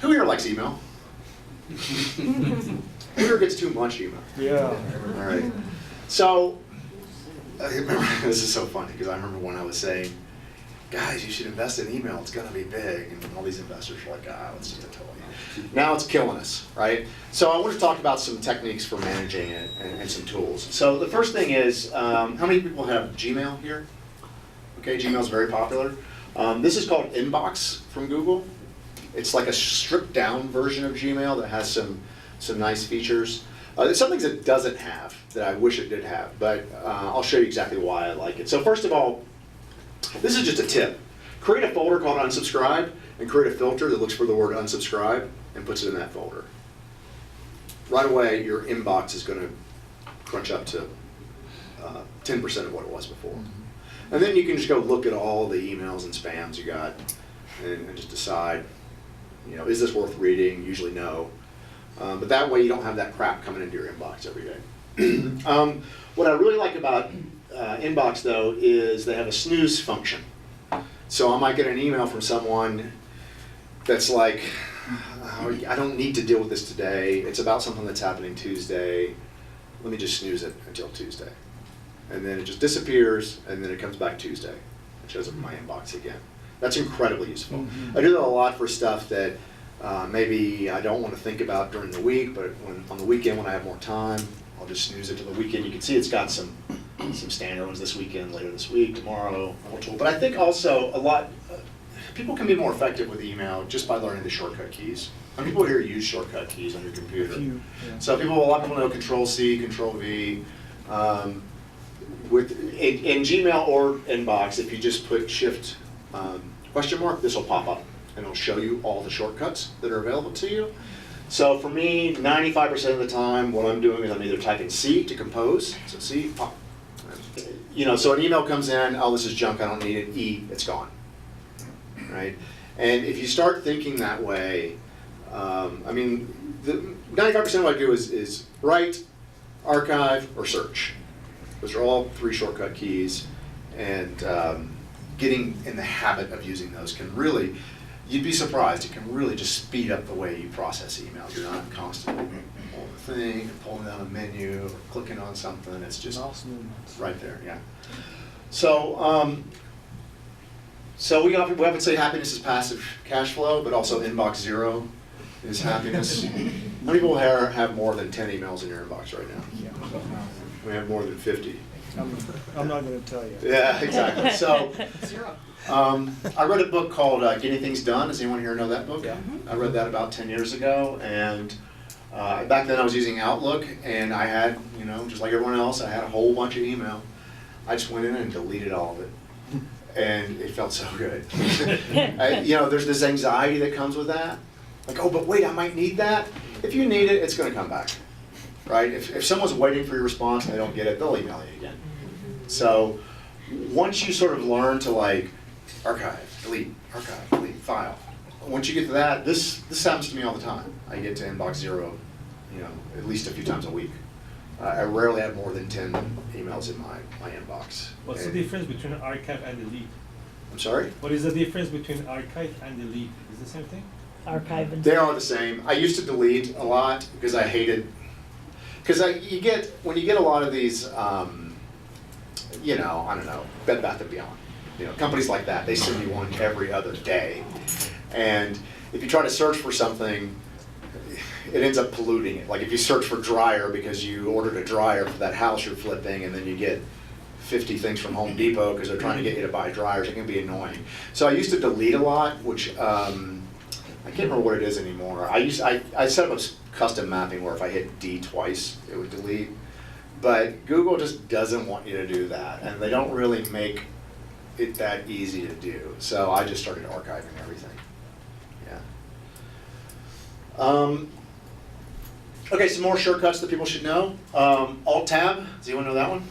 A: Who here likes email? Who here gets too much email?
C: Yeah.
A: All right. So, I remember, this is so funny, because I remember when I was saying, guys, you should invest in email, it's gonna be big, and all these investors were like, it's just a toy. Now it's killing us, right? So I want to talk about some techniques for managing it and some tools. So the first thing is, how many people have Gmail here? Okay, Gmail is very popular. This is called Inbox from Google. It's like a stripped down version of Gmail that has some nice features. There's some things it doesn't have that I wish it did have, but I'll show you exactly why I like it. So first of all, this is just a tip. Create a folder called unsubscribe and create a filter that looks for the word unsubscribe and puts it in that folder. Right away, your inbox is going to crunch up to 10% of what it was before. And then you can just go look at all the emails and spams you got and just decide, is this worth reading? Usually no. But that way you don't have that crap coming into your inbox every day. What I really like about Inbox though is they have a snooze function. So I might get an email from someone that's like, I don't need to deal with this today. It's about something that's happening Tuesday. Let me just snooze it until Tuesday. And then it just disappears, and then it comes back Tuesday. It shows up in my inbox again. That's incredibly useful. I do that a lot for stuff that maybe I don't want to think about during the week, but on the weekend when I have more time, I'll just snooze it to the weekend. You can see it's got some standard ones this weekend, later this week, tomorrow, whole tool. But I think also a lot, people can be more effective with email just by learning the shortcut keys. How many people here use shortcut keys on your computer? So a lot of people know Control-C, Control-V. In Gmail or Inbox, if you just put Shift question mark, this will pop up and it'll show you all the shortcuts that are available to you. So for me, 95% of the time, what I'm doing is I'm either typing C to compose, so C, pop. So an email comes in, this is junk, I don't need it, E, it's gone, right? And if you start thinking that way, the 95% of what I do is write, archive, or search. Those are all 3 shortcut keys, and getting in the habit of using those can really, you'd be surprised, it can really just speed up the way you process emails. You're not constantly pulling the thing, and pulling down a menu, or clicking on something, it's just right there, yeah. So, we often say happiness is passive cash flow, but also inbox zero is happiness. How many people here have more than 10 emails in your inbox right now? We have more than 50.
C: I'm not going to tell you.
A: Yeah, exactly. So,
F: Zero.
A: I read a book called Getting Things Done. Does anyone here know that book?
C: Yeah.
A: I read that about 10 years ago, and back then I was using Outlook, and I had, just like everyone else, I had a whole bunch of email. I just went in and deleted all of it, and it felt so good. There's this anxiety that comes with that. Like, oh, but wait, I might need that. If you need it, it's going to come back, right? If someone's waiting for your response and they don't get it, they'll email you again. So once you sort of learn to archive, delete, file. Once you get to that, this happens to me all the time. I get to inbox zero, at least a few times a week. I rarely have more than 10 emails in my inbox.
G: What's the difference between archive and delete?
A: I'm sorry?
G: What is the difference between archive and delete? Is it the same thing?
H: Archive and
A: They are the same. I used to delete a lot because I hated, when you get a lot of these, I don't know, Bed Bath & Beyond, companies like that, they send you one every other day. And if you try to search for something, it ends up polluting it. Like if you search for dryer because you ordered a dryer for that house you're flipping, and then you get 50 things from Home Depot because they're trying to get you to buy dryers, it can be annoying. So I used to delete a lot, which I can't remember what it is anymore. I set up a custom mapping where if I hit D twice, it would delete. But Google just doesn't want you to do that, and they don't really make it that easy to do. So I just started archiving everything. Yeah. Okay, some more shortcuts that people should know. Alt-Tab, does anyone know that one?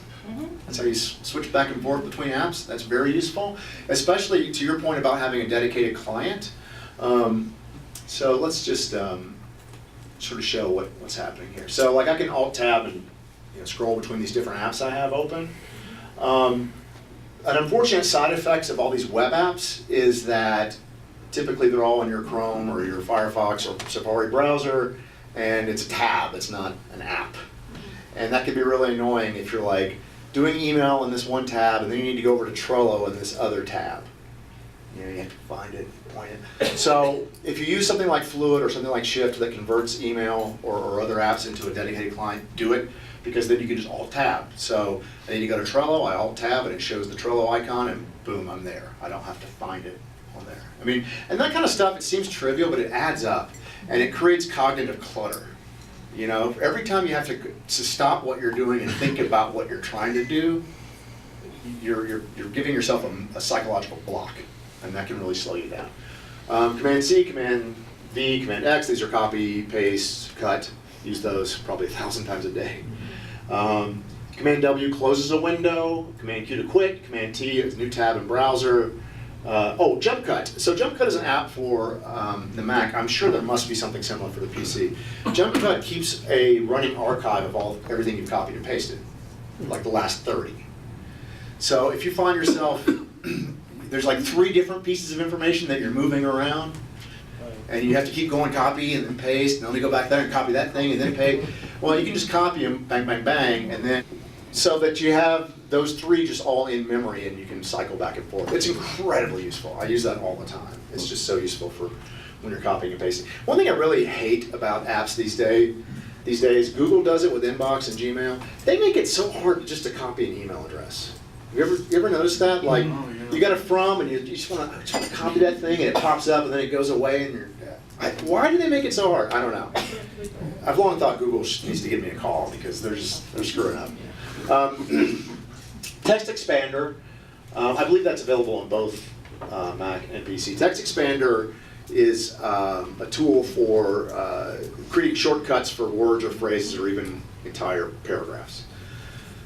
A: That's how you switch back and forth between apps. That's very useful, especially to your point about having a dedicated client. So let's just sort of show what's happening here. So I can Alt-Tab and scroll between these different apps I have open. An unfortunate side effects of all these web apps is that typically they're all in your Chrome or your Firefox or Safari browser, and it's a tab, it's not an app. And that can be really annoying if you're like doing email in this one tab and then you need to go over to Trello in this other tab. You have to find it, point it. So if you use something like Fluid or something like Shift that converts email or other apps into a dedicated client, do it, because then you can just alt-tab. So I need to go to Trello, I alt-tab, and it shows the Trello icon, and boom, I'm there. I don't have to find it on there. I mean, and that kind of stuff, it seems trivial, but it adds up, and it creates cognitive clutter. Every time you have to stop what you're doing and think about what you're trying to do, you're giving yourself a psychological block, and that can really slow you down. Command C, Command V, Command X, these are copy, paste, cut. Use those probably 1,000 times a day. Command W closes a window. Command Q to quit. Command T is new tab in browser. Jump Cut. So Jump Cut is an app for the Mac. I'm sure there must be something similar for the PC. Jump Cut keeps a running archive of everything you've copied and pasted, like the last 30. So if you find yourself, there's like 3 different pieces of information that you're moving around, and you have to keep going copy and then paste, and then go back there and copy that thing and then paste. Well, you can just copy them, bang, bang, bang, and then so that you have those 3 just all in memory and you can cycle back and forth. It's incredibly useful. I use that all the time. It's just so useful for when you're copying and pasting. One thing I really hate about apps these days, Google does it with Inbox and Gmail. They make it so hard just to copy an email address. You ever noticed that? Like, you got a from, and you just want to copy that thing, and it pops up, and then it goes away, and you're. Why do they make it so hard? I don't know. I've long thought Google needs to give me a call because they're screwing up. Text Expander, I believe that's available on both Mac and PC. Text Expander is a tool for creating shortcuts for words or phrases or even entire paragraphs.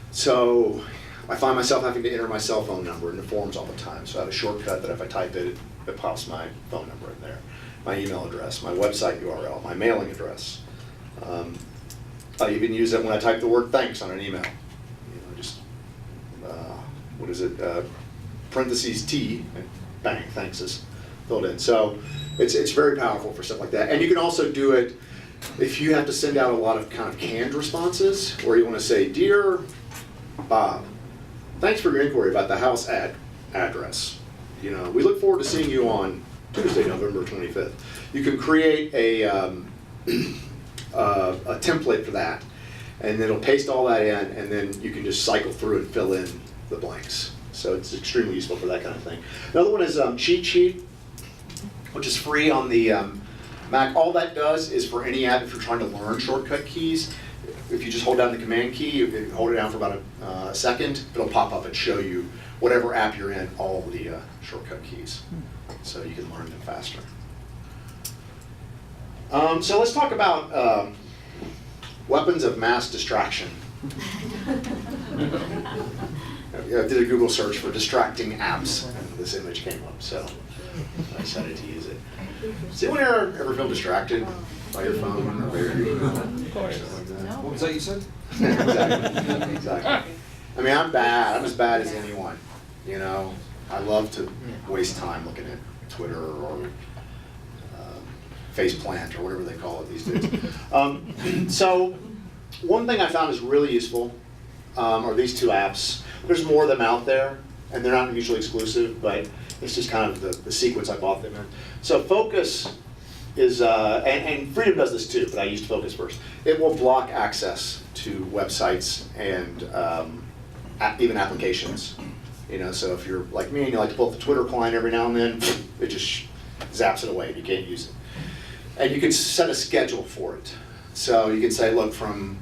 A: So I find myself having to enter my cell phone number in the forms all the time. So I have a shortcut that if I type it, it pops my phone number in there, my email address, my website URL, my mailing address. I even use it when I type the word thanks on an email. Parentheses T, and bang, thanks is filled in. So it's very powerful for stuff like that. And you can also do it if you have to send out a lot of kind of canned responses, or you want to say, Dear Bob, thanks for your inquiry about the house address. We look forward to seeing you on Tuesday, November 25th. You can create a template for that, and then it'll paste all that in, and then you can just cycle through and fill in the blanks. So it's extremely useful for that kind of thing. Another one is Cheat Sheet, which is free on the Mac. All that does is for any app, if you're trying to learn shortcut keys, if you just hold down the Command key, you hold it down for about a second, it'll pop up and show you whatever app you're in, all the shortcut keys. So you can learn them faster. So let's talk about weapons of mass distraction. I did a Google search for distracting apps, and this image came up, so I decided to use it. Does anyone ever feel distracted by your phone or by your email? Of course.
H: What was that you said?
A: Exactly. I mean, I'm bad. I'm as bad as anyone. I love to waste time looking at Twitter or Faceplant or whatever they call it these days. So one thing I found is really useful are these 2 apps. There's more of them out there, and they're not mutually exclusive, but it's just kind of the sequence I bought them in. So Focus is, and Freedom does this too, but I used Focus first. It will block access to websites and even applications. So if you're like me and you like to pull up the Twitter client every now and then, it just zaps it away and you can't use it. And you can set a schedule for it. So you can say, look, from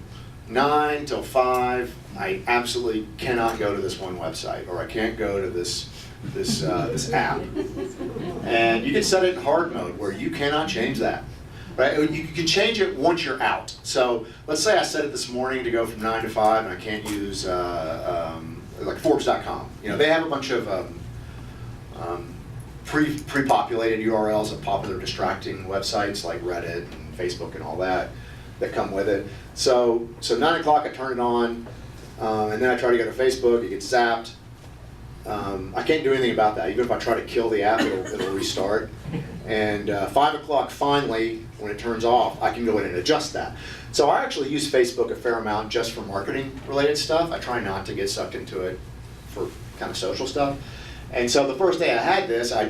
A: 9 till 5, I absolutely cannot go to this one website, or I can't go to this app. And you can set it in hard mode where you cannot change that. Right? You can change it once you're out. So let's say I set it this morning to go from 9 to 5, and I can't use like Forbes.com. They have a bunch of pre-populated URLs of popular distracting websites like Reddit and Facebook and all that. that come with it. So 9 o'clock I turn it on, and then I try to go to Facebook, it gets zapped. I can't do anything about that. Even if I try to kill the app, it'll restart. And 5 o'clock finally, when it turns off, I can go in and adjust that. So I actually use Facebook a fair amount just for marketing related stuff. I try not to get sucked into it for kind of social stuff. And so the first day I had this, I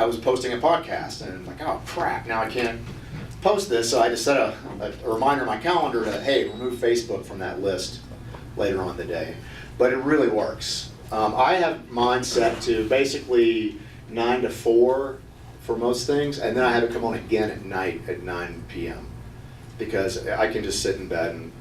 A: was posting a podcast, and I'm like, oh crap, now I can't post this. So I just set a reminder in my calendar to, hey, remove Facebook from that list later on in the day. But it really works. I have mine set to basically 9 to 4 for most things, and then I have it come on again at night at 9 p.m. because I can just sit in bed and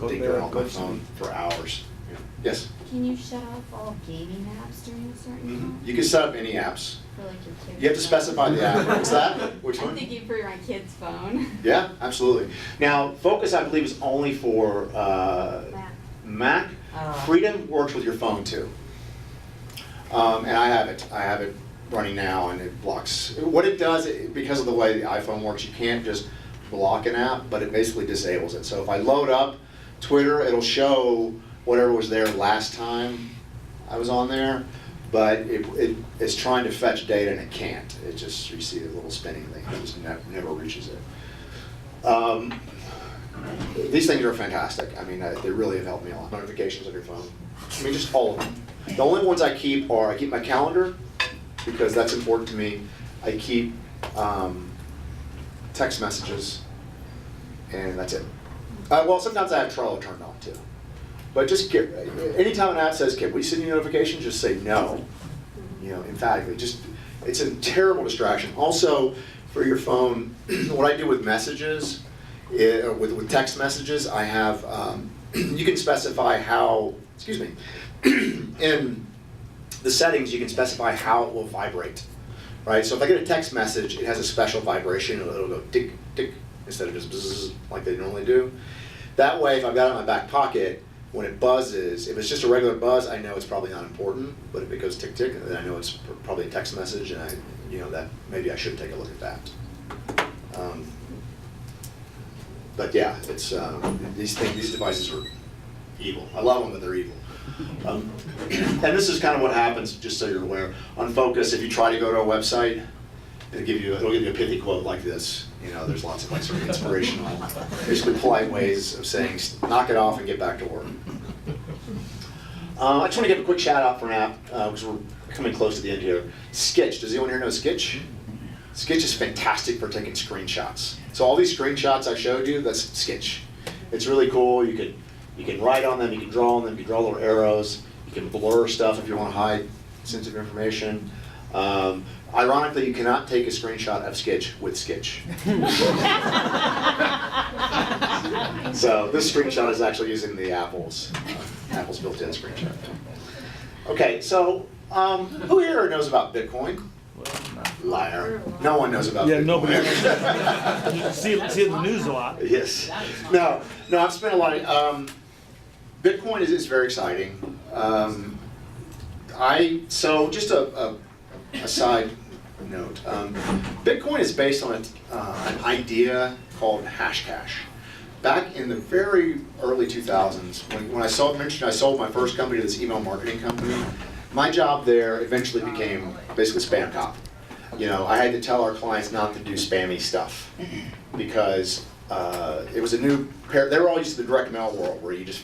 A: dig around on my phone for hours. Yeah. Yes?
H: Can you shut off all gaming apps during a certain time?
A: You can set up any apps.
H: For like your kids'
A: You have to specify the app. What's that? Which
H: I'm
A: one?
H: thinking for my kid's phone.
A: Yeah, absolutely. Now, Focus, I believe, is only for Mac. Freedom works with your phone too. And I have it running now, and it blocks. What it does, because of the way the iPhone works, you can't just block an app, but it basically disables it. So if I load up Twitter, it'll show whatever was there last time I was on there, but it's trying to fetch data and it can't. It just, you see the little spinning thing, it just never reaches it. These things are fantastic. I mean, they really have helped me a lot. Notifications on your phone. I mean, just all of them. The only ones I keep my calendar, because that's important to me. I keep text messages, and that's it. Well, sometimes I have Trello turned on too. But just anytime an app says, "Can we send you notifications?" just say no. Emphatically. It's a terrible distraction. Also, for your phone, what I do with messages, with text messages, I have you can specify how. Excuse me. In the settings, you can specify how it will vibrate, right? So if I get a text message, it has a special vibration. It'll go tick, tick, instead of just bzzz like they normally do. That way, if I've got it in my back pocket, when it buzzes, if it's just a regular buzz, I know it's probably not important. But if it goes tick, tick, then I know it's probably a text message, and that maybe I should take a look at that. But yeah, it's these devices are evil. I love them, but they're evil. And this is kind of what happens, just so you're aware. On Focus, if you try to go to a website, it'll give you a pithy quote like this. There's lots of sort of inspirational, basically polite ways of saying, knock it off and get back to work. I just want to give a quick shout out for an app, because we're coming close to the end here. Sketch. Does anyone here know Sketch? Sketch is fantastic for taking screenshots. So all these screenshots I showed you, that's Sketch. It's really cool. You can write on them, you can draw on them, you can draw little arrows, you can blur stuff if you want to hide sensitive information. Ironically, you cannot take a screenshot of Sketch with Sketch. So this screenshot is actually using the Apple's built-in screenshot. Okay, so who here knows about Bitcoin? Liar. No one knows about Bitcoin.
C: Nobody. see the news a lot.
A: Yes. No, I've spent a lot of, Bitcoin is very exciting. So just a side note. Bitcoin is based on an idea called Hashcash. Back in the very early 2000s, when I sold my first company to this email marketing company, my job there eventually became basically spam cop. I had to tell our clients not to do spammy stuff because it was a new they were all used to the direct mail world where you just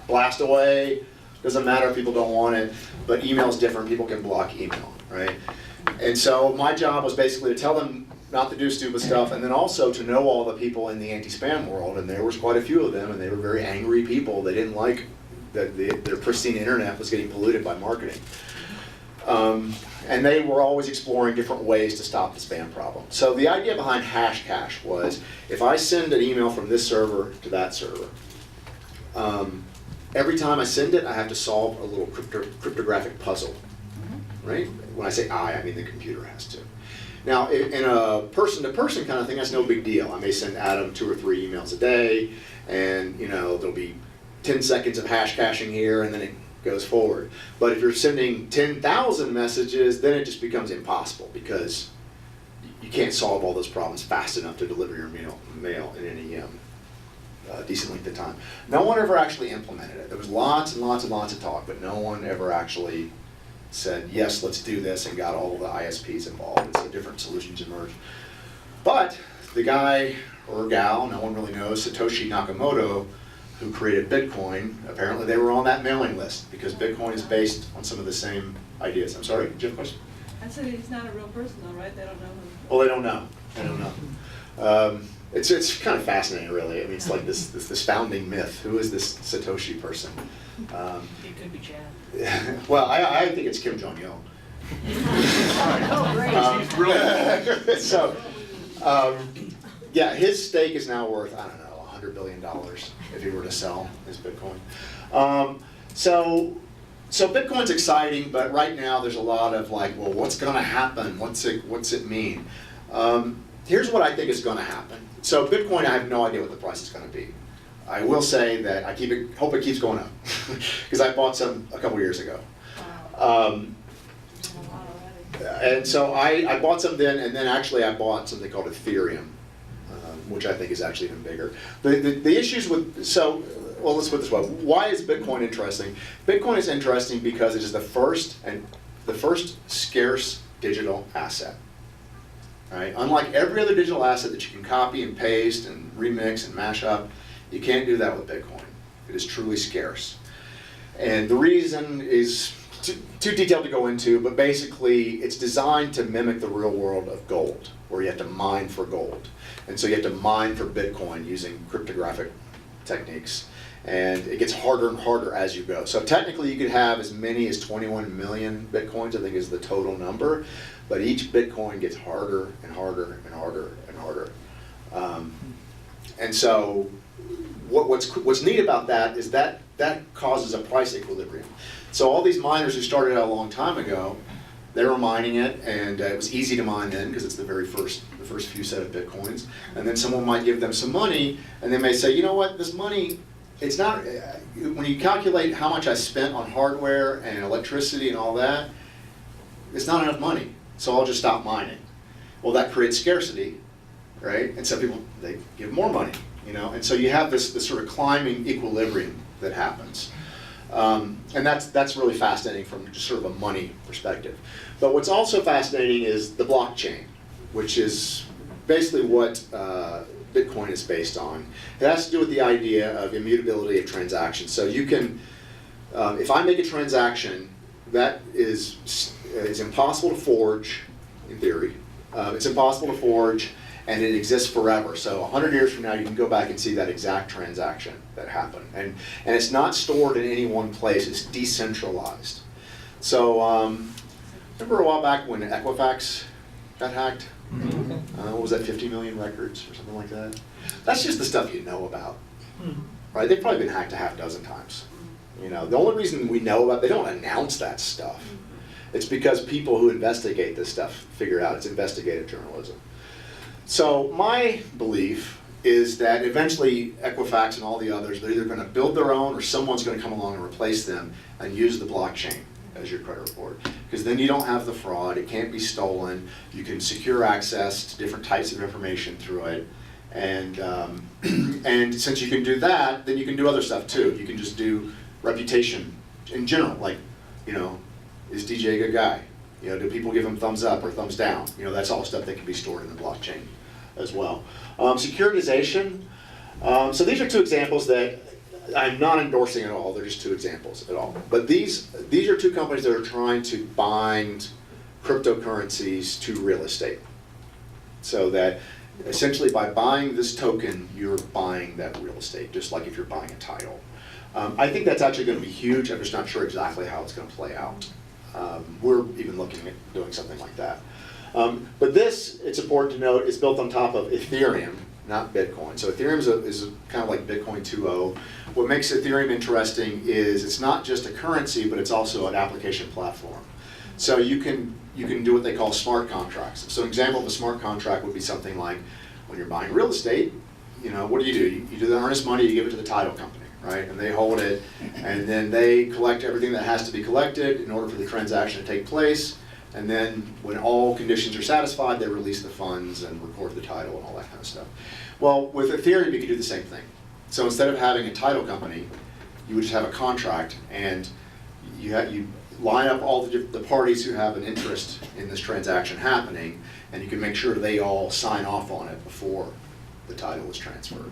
A: blast away. Doesn't matter if people don't want it, but email is different. People can block email, right? And so my job was basically to tell them not to do stupid stuff, and then also to know all the people in the anti-spam world, and there was quite a few of them, and they were very angry people. They didn't like that their pristine internet was getting polluted by marketing. And they were always exploring different ways to stop the spam problem. So the idea behind Hashcash was, if I send an email from this server to that server, every time I send it, I have to solve a little cryptographic puzzle, right? When I say I mean the computer has to. Now, in a person-to-person kind of thing, that's no big deal. I may send Adam 2 or 3 emails a day, and there'll be 10 seconds of hash caching here, and then it goes forward. But if you're sending 10,000 messages, then it just becomes impossible because you can't solve all those problems fast enough to deliver your mail in any a decent length of time. No one ever actually implemented it. There was lots and lots and lots of talk, but no one ever actually said, yes, let's do this, and got all the ISPs involved, and so different solutions emerged. But the guy or gal, no one really knows, Satoshi Nakamoto, who created Bitcoin, apparently they were on that mailing list because Bitcoin is based on some of the same ideas. I'm sorry, did you have a question?
F: I said he's not a real person though, right? They don't know him.
A: Well, they don't know. They don't know. It's kind of fascinating, really. I mean, it's like this founding myth. Who is this Satoshi person?
E: It could be Chad.
A: Well, I think it's Kim Jong-il.
H: Oh, great.
A: So, yeah, his stake is now worth, I don't know, $100 billion if he were to sell his Bitcoin. So Bitcoin's exciting, but right now there's a lot of like, well, what's going to happen? What's it mean? Here's what I think is going to happen. So Bitcoin, I have no idea what the price is going to be. I will say that I hope it keeps going up because I bought some a couple years ago. And so I bought some then, and then actually I bought something called Ethereum, which I think is actually even bigger. The issues with, well, let's put it this way. Why is Bitcoin interesting? Bitcoin is interesting because it is the first scarce digital asset. Right? Unlike every other digital asset that you can copy and paste and remix and mash up, you can't do that with Bitcoin. It is truly scarce. And the reason is too detailed to go into, but basically it's designed to mimic the real world of gold, where you have to mine for gold. And so you have to mine for Bitcoin using cryptographic techniques. And it gets harder and harder as you go. So technically you could have as many as 21 million Bitcoins, I think is the total number. But each Bitcoin gets harder and harder and harder and harder. And so what's neat about that is that causes a price equilibrium. So all these miners who started out a long time ago, they were mining it, and it was easy to mine then because it's the first few set of Bitcoins. And then someone might give them some money, and they may say, you know what, this money, it's not, when you calculate how much I spent on hardware and electricity and all that, it's not enough money, so I'll just stop mining. Well, that creates scarcity, right? And so people, they give more money, you know? And so you have this sort of climbing equilibrium that happens. And that's really fascinating from just sort of a money perspective. But what's also fascinating is the blockchain, which is basically what Bitcoin is based on. It has to do with the idea of immutability of transactions. So you can, if I make a transaction, that is impossible to forge, in theory. It's impossible to forge, and it exists forever. So 100 years from now, you can go back and see that exact transaction that happened. And it's not stored in any one place, it's decentralized. So remember a while back when Equifax got hacked? What was that, 50 million records or something like that? That's just the stuff you know about, right? They've probably been hacked a half dozen times. You know, the only reason we know about, they don't announce that stuff. It's because people who investigate this stuff figure out it's investigative journalism. So my belief is that eventually Equifax and all the others, they're either going to build their own or someone's going to come along and replace them and use the blockchain as your credit report. Because then you don't have the fraud, it can't be stolen, you can secure access to different types of information through it. And, and since you can do that, then you can do other stuff too. You can just do reputation in general, like, you know, is DJ a good guy? You know, do people give him thumbs up or thumbs down? You know, that's all stuff that can be stored in the blockchain as well. Securitization. So these are two examples that I'm not endorsing at all. They're just two examples at all. But these are two companies that are trying to bind cryptocurrencies to real estate. So that essentially by buying this token, you're buying that real estate, just like if you're buying a title. I think that's actually going to be huge. I'm just not sure exactly how it's going to play out. We're even looking at doing something like that. But this, it's important to note, is built on top of Ethereum, not Bitcoin. So Ethereum is kind of like Bitcoin 2.0. What makes Ethereum interesting is it's not just a currency, but it's also an application platform. So you can do what they call smart contracts. So an example of a smart contract would be something like when you're buying real estate, you know, what do? You do the earnest money, you give it to the title company, right? And they hold it, and then they collect everything that has to be collected in order for the transaction to take place. And then when all conditions are satisfied, they release the funds and record the title and all that kind of stuff. Well, with Ethereum, you can do the same thing. So instead of having a title company, you would just have a contract, and you line up all the parties who have an interest in this transaction happening, and you can make sure they all sign off on it before the title is transferred.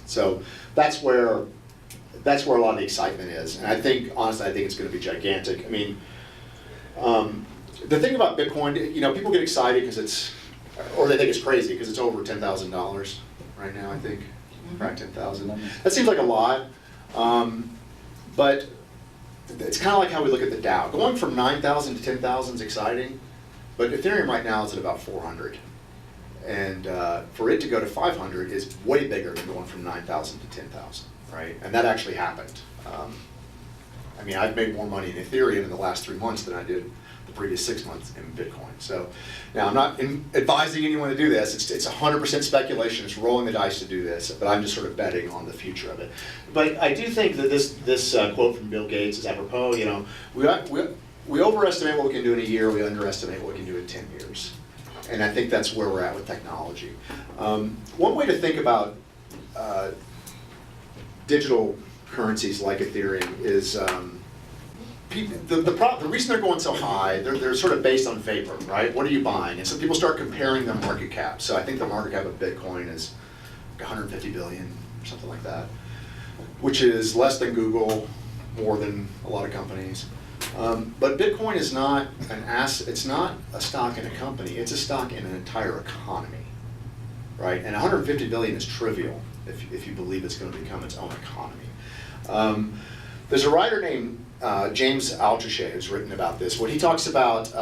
A: So that's where a lot of the excitement is, and I think, honestly, I think it's going to be gigantic. I mean, the thing about Bitcoin, you know, people get excited because it's, or they think it's crazy because it's over $10,000 right now, I think, right, 10,000. That seems like a lot, but it's kind of like how we look at the Dow. Going from 9,000 to 10,000 is exciting, but Ethereum right now is at about 400. And for it to go to 500 is way bigger than going from 9,000 to 10,000, right? And that actually happened. I mean, I've made more money in Ethereum in the last 3 months than I did the previous 6 months in Bitcoin. So now I'm not advising anyone to do this. It's 100% speculation. It's rolling the dice to do this, but I'm just sort of betting on the future of it. But I do think that this quote from Bill Gates is apropos. You know, we overestimate what we can do in a year. We underestimate what we can do in 10 years. And I think that's where we're at with technology. One way to think about digital currencies like Ethereum is the reason they're going so high, they're sort of based on vapor, right? What are you buying? And so people start comparing their market cap. So I think the market cap of Bitcoin is like 150 billion or something like that, which is less than Google, more than a lot of companies. But Bitcoin is not an asset. It's not a stock in a company. It's a stock in an entire economy, right? And 150 billion is trivial if you believe it's going to become its own economy. There's a writer named James Altucher who's written about this. When he talks about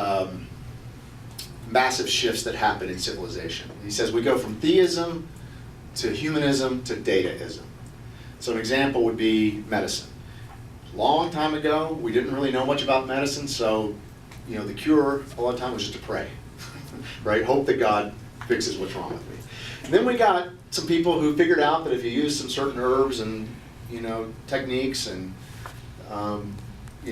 A: massive shifts that happen in civilization, he says we go from theism to humanism to dataism. So an example would be medicine. Long time ago, we didn't really know much about medicine, so you know the cure a lot of time was just to pray, right? Hope that God fixes what's wrong with me. And then we got some people who figured out that if you use some certain herbs and techniques and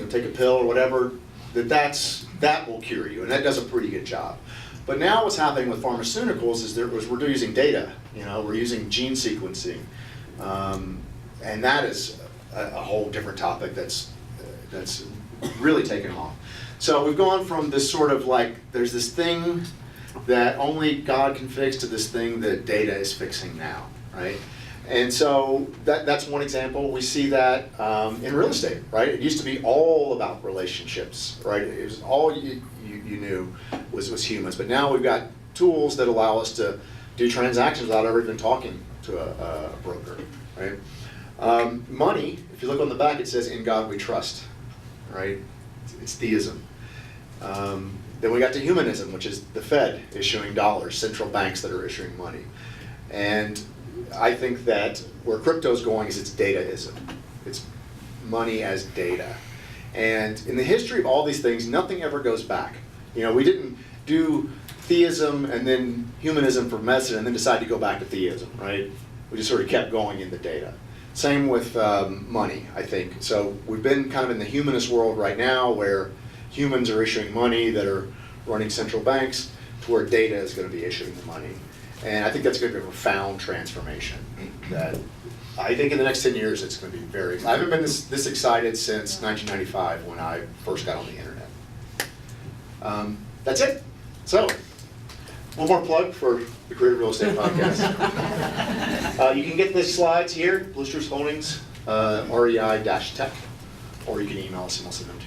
A: take a pill or whatever, that will cure you, and that does a pretty good job. But now what's happening with pharmaceuticals is we're using data. We're using gene sequencing, and that is a whole different topic that's really taken off. So we've gone from this sort of like, there's this thing that only God can fix to this thing that data is fixing now, right? And so that's one example. We see that in real estate, right? It used to be all about relationships, right? It was all you knew was humans, but now we've got tools that allow us to do transactions without ever even talking to a broker, right? Money, if you look on the back, it says, "In God we trust," right? It's theism. Then we got to humanism, which is the Fed issuing dollars, central banks that are issuing money. And I think that where crypto's going is it's dataism. It's money as data. And in the history of all these things, nothing ever goes back. We didn't do theism and then humanism for medicine and then decide to go back to theism, right? We just sort of kept going in the data. Same with money, I think. So we've been kind of in the humanist world right now where humans are issuing money that are running central banks to where data is going to be issuing the money. And I think that's going to be a profound transformation that I think in the next 10 years it's going to be very, I haven't been this excited since 1995 when I first got on the internet. That's it. So, one more plug for the Creative Real Estate Podcast. You can get the slides here, BlueSpruce Holdings, REI-tech, or you can email us and we'll send them to you.